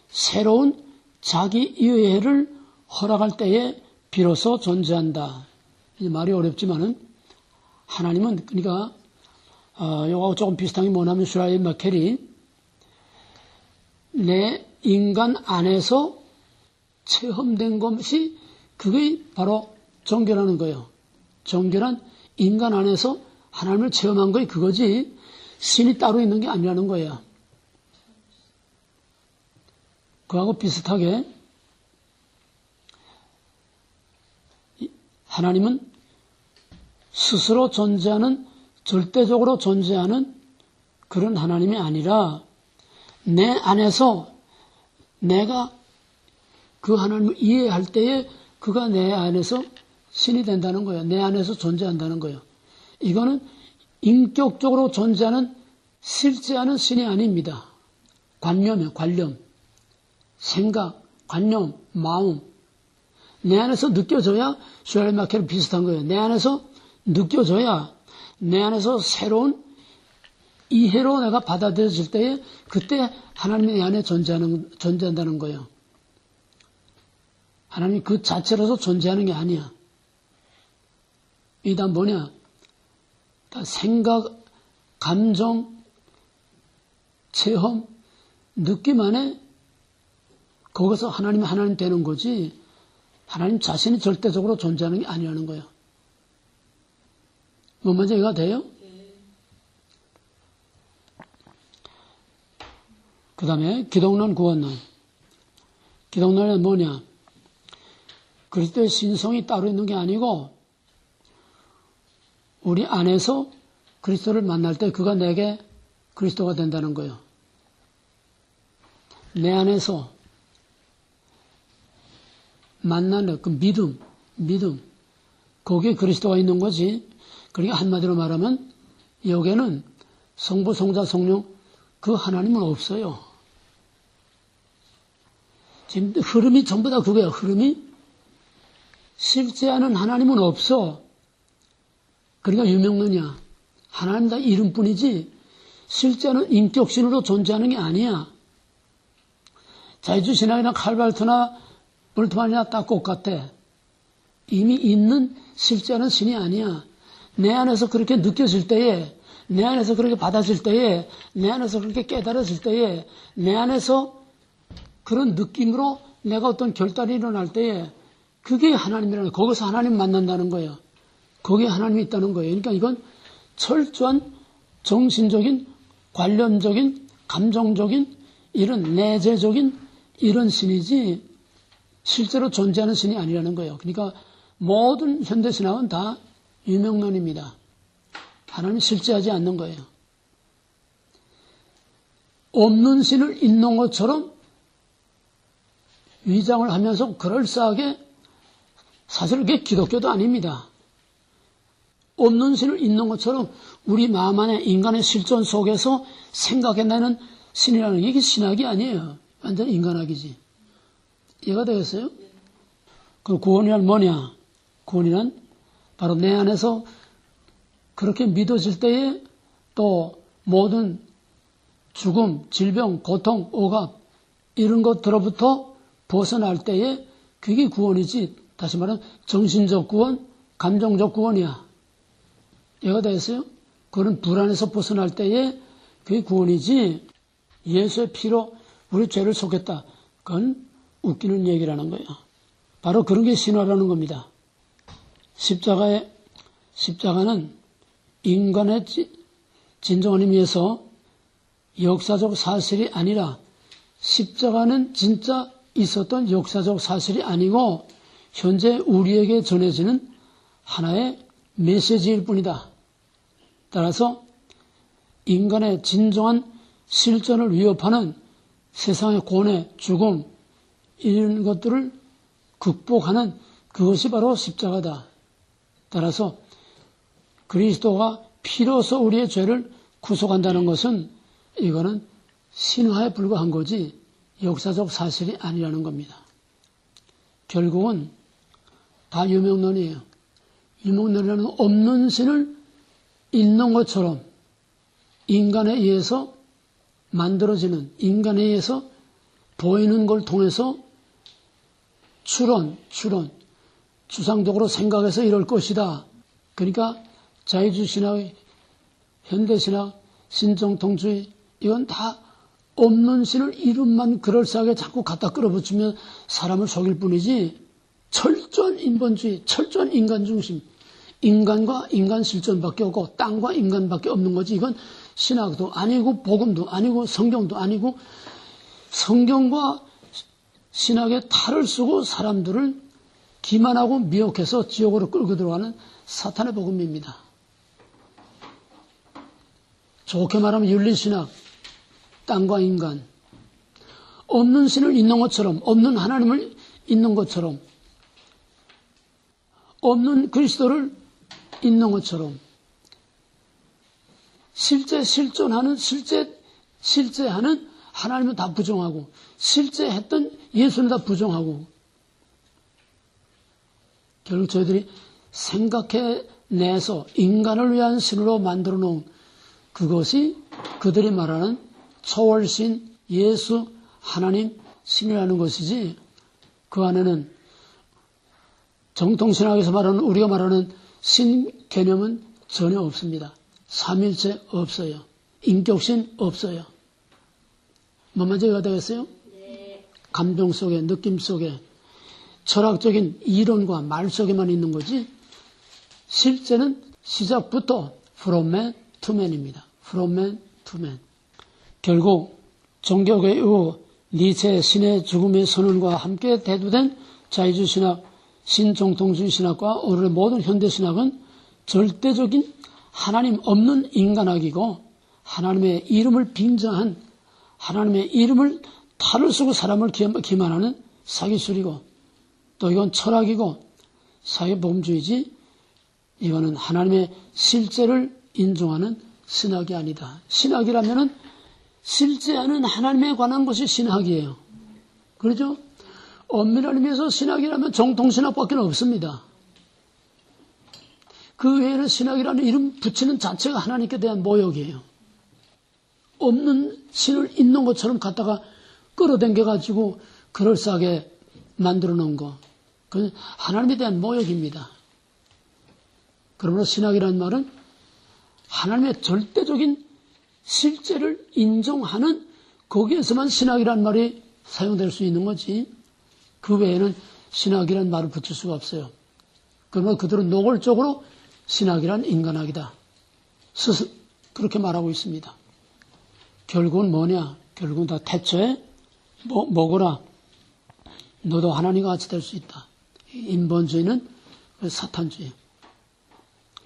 새로운 자기 이해를 허락할 때에 비로소 존재한다. 말이 어렵지만은 하나님은 그러니까 이거하고 조금 비슷한 게 뭐냐면 슈라이 마켈이 내 인간 안에서 체험된 것이 그게 바로 정결하는 거예요. 정결한 인간 안에서 하나님을 체험한 거이 그거지 신이 따로 있는 게 아니라는 거예요. 그거하고 비슷하게 하나님은 스스로 존재하는 절대적으로 존재하는 그런 하나님이 아니라 내 안에서 내가 그 하나님을 이해할 때에 그가 내 안에서 신이 된다는 거예요. 내 안에서 존재한다는 거예요. 이거는 인격적으로 존재하는 실제하는 신이 아닙니다. 관념이에요. 관념. 생각, 관념, 마음. 내 안에서 느껴져야 슈랄마케랑 비슷한 거예요. 내 안에서 느껴져야 내 안에서 새로운 이해로 내가 받아들여질 때에 그때 하나님이 내 안에 존재한다는 거예요. 하나님이 그 자체로서 존재하는 게 아니야. 이게 다 뭐냐? 다 생각, 감정, 체험, 느낌 안에 거기서 하나님 되는 거지 하나님 자신이 절대적으로 존재하는 게 아니라는 거예요. 뭔 말인지 이해가 돼요? 그 다음에 기독론, 구원론. 기독론은 뭐냐? 그리스도의 신성이 따로 있는 게 아니고 우리 안에서 그리스도를 만날 때 그가 내게 그리스도가 된다는 거예요. 내 안에서 만나는 그 믿음. 거기에 그리스도가 있는 거지. 그러니까 한마디로 말하면 여기에는 성부, 성자, 성령 그 하나님은 없어요. 지금 흐름이 전부 다 그거야. 흐름이 실제하는 하나님은 없어. 그러니까 유명론이야. 하나님 다 이름뿐이지 실제는 인격신으로 존재하는 게 아니야. 자유주의 신학이나 칼발트나 볼트만이나 다 똑같아. 이미 있는 실제는 신이 아니야. 내 안에서 그렇게 느껴질 때에, 내 안에서 그렇게 받아질 때에, 내 안에서 그렇게 깨달아질 때에, 내 안에서 그런 느낌으로 내가 어떤 결단이 일어날 때에 그게 하나님이라는 거예요. 거기서 하나님 만난다는 거예요. 거기에 하나님이 있다는 거예요. 그러니까 이건 철저한 정신적인, 관념적인, 감정적인, 이런 내재적인 이런 신이지 실제로 존재하는 신이 아니라는 거예요. 그러니까 모든 현대신학은 다 유명론입니다. 하나님이 실제하지 않는 거예요. 없는 신을 있는 것처럼 위장을 하면서 그럴싸하게 사실 그게 기독교도 아닙니다. 없는 신을 있는 것처럼 우리 마음 안에 인간의 실존 속에서 생각해내는 신이라는 게 이게 신학이 아니에요. 완전 인간학이지. 이해가 되겠어요? 그 구원이란 뭐냐? 구원이란 바로 내 안에서 그렇게 믿어질 때에 또 모든 죽음, 질병, 고통, 억압 이런 것들로부터 벗어날 때에 그게 구원이지. 다시 말하면 정신적 구원, 감정적 구원이야. 이해가 되겠어요? 그런 불안에서 벗어날 때에 그게 구원이지. 예수의 피로 우리 죄를 속였다. 그건 웃기는 얘기라는 거예요. 바로 그런 게 신화라는 겁니다. 십자가는 인간의 진정한 의미에서 역사적 사실이 아니라 십자가는 진짜 있었던 역사적 사실이 아니고 현재 우리에게 전해지는 하나의 메시지일 뿐이다. 따라서 인간의 진정한 실존을 위협하는 세상의 고뇌, 죽음 이런 것들을 극복하는 그것이 바로 십자가다. 따라서 그리스도가 피로서 우리의 죄를 구속한다는 것은 이거는 신화에 불과한 거지 역사적 사실이 아니라는 겁니다. 결국은 다 유명론이에요. 유명론이라는 없는 신을 있는 것처럼 인간에 의해서 만들어지는, 인간에 의해서 보이는 걸 통해서 추론, 추상적으로 생각해서 이럴 것이다. 그러니까 자유주의신학, 현대신학, 신정통주의 이건 다 없는 신을 이름만 그럴싸하게 자꾸 갖다 끌어붙이면 사람을 속일 뿐이지 철저한 인본주의, 철저한 인간중심, 인간과 인간 실존밖에 없고 땅과 인간밖에 없는 거지. 이건 신학도 아니고 복음도 아니고 성경도 아니고 성경과 신학의 탈을 쓰고 사람들을 기만하고 미혹해서 지옥으로 끌고 들어가는 사탄의 복음입니다. 좋게 말하면 윤리신학, 땅과 인간, 없는 신을 있는 것처럼, 없는 하나님을 있는 것처럼, 없는 그리스도를 있는 것처럼, 실제 실존하는, 실제하는 하나님은 다 부정하고, 실제 했던 예수는 다 부정하고, 결국 저희들이 생각해내서 인간을 위한 신으로 만들어 놓은 그것이 그들이 말하는 초월신, 예수, 하나님, 신이라는 것이지 그 안에는 정통신학에서 말하는 우리가 말하는 신 개념은 전혀 없습니다. 삼일체 없어요. 인격신 없어요. 뭐만 제가 되겠어요? 네. 감정 속에, 느낌 속에 철학적인 이론과 말 속에만 있는 거지 실제는 시작부터 from man to man입니다. from man to man. 결국 종교계 이후 니체의 신의 죽음의 선언과 함께 대두된 자유주의 신학, 신정통주의 신학과 오늘의 모든 현대신학은 절대적인 하나님 없는 인간학이고 하나님의 이름을 빙자한 하나님의 이름을 탈을 쓰고 사람을 기만하는 사기술이고 또 이건 철학이고 사회복음주의지 이거는 하나님의 실제를 인정하는 신학이 아니다. 신학이라면은 실제하는 하나님에 관한 것이 신학이에요. 그렇죠? 엄밀한 의미에서 신학이라면 정통신학밖에 없습니다. 그 외에는 신학이라는 이름 붙이는 자체가 하나님께 대한 모욕이에요. 없는 신을 있는 것처럼 갖다가 끌어당겨가지고 그럴싸하게 만들어 놓은 거. 그건 하나님에 대한 모욕입니다. 그러므로 신학이라는 말은 하나님의 절대적인 실제를 인정하는 거기에서만 신학이라는 말이 사용될 수 있는 거지. 그 외에는 신학이라는 말을 붙일 수가 없어요. 그러면 그들은 노골적으로 신학이란 인간학이다. 스스로 그렇게 말하고 있습니다. 결국은 뭐냐? 결국은 다 태초에 뭐거라. 너도 하나님과 같이 될 수 있다. 인본주의는 사탄주의.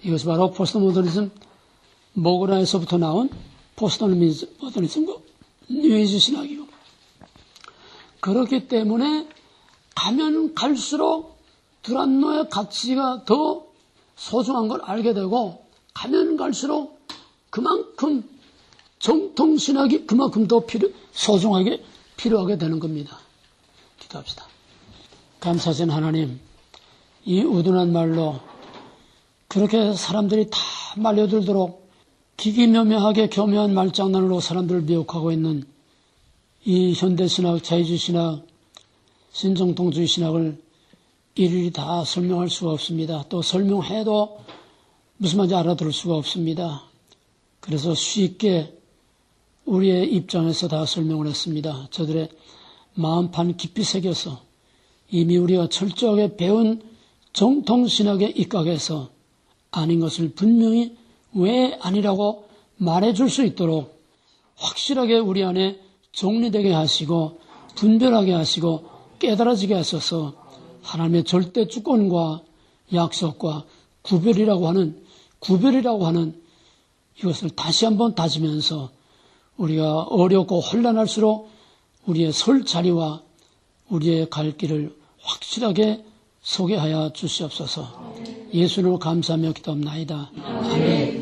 이것이 바로 포스트모더니즘 모그라에서부터 나온 포스트모더니즘과 뉴에이지 신학이고 그렇기 때문에 가면 갈수록 두란노의 가치가 더 소중한 걸 알게 되고 가면 갈수록 그만큼 정통신학이 그만큼 더 소중하게 필요하게 되는 겁니다. 기도합시다. 감사하신 하나님, 이 우둔한 말로 그렇게 사람들이 다 말려들도록 기기묘묘하게 교묘한 말장난으로 사람들을 미혹하고 있는 이 현대신학, 자유주의신학, 신정통주의 신학을 일일이 다 설명할 수가 없습니다. 또 설명해도 무슨 말인지 알아들을 수가 없습니다. 그래서 쉽게 우리의 입장에서 다 설명을 했습니다. 저들의 마음판 깊이 새겨서 이미 우리가 철저하게 배운 정통신학에 입각해서 아닌 것을 분명히 왜 아니라고 말해줄 수 있도록 확실하게 우리 안에 정리되게 하시고 분별하게 하시고 깨달아지게 하셔서 하나님의 절대 주권과 약속과 구별이라고 하는 이것을 다시 한번 다지면서 우리가 어렵고 혼란할수록 우리의 설 자리와 우리의 갈 길을 확실하게 소개하여 주시옵소서. 예수님을 감사하며 기도합나이다. 아멘.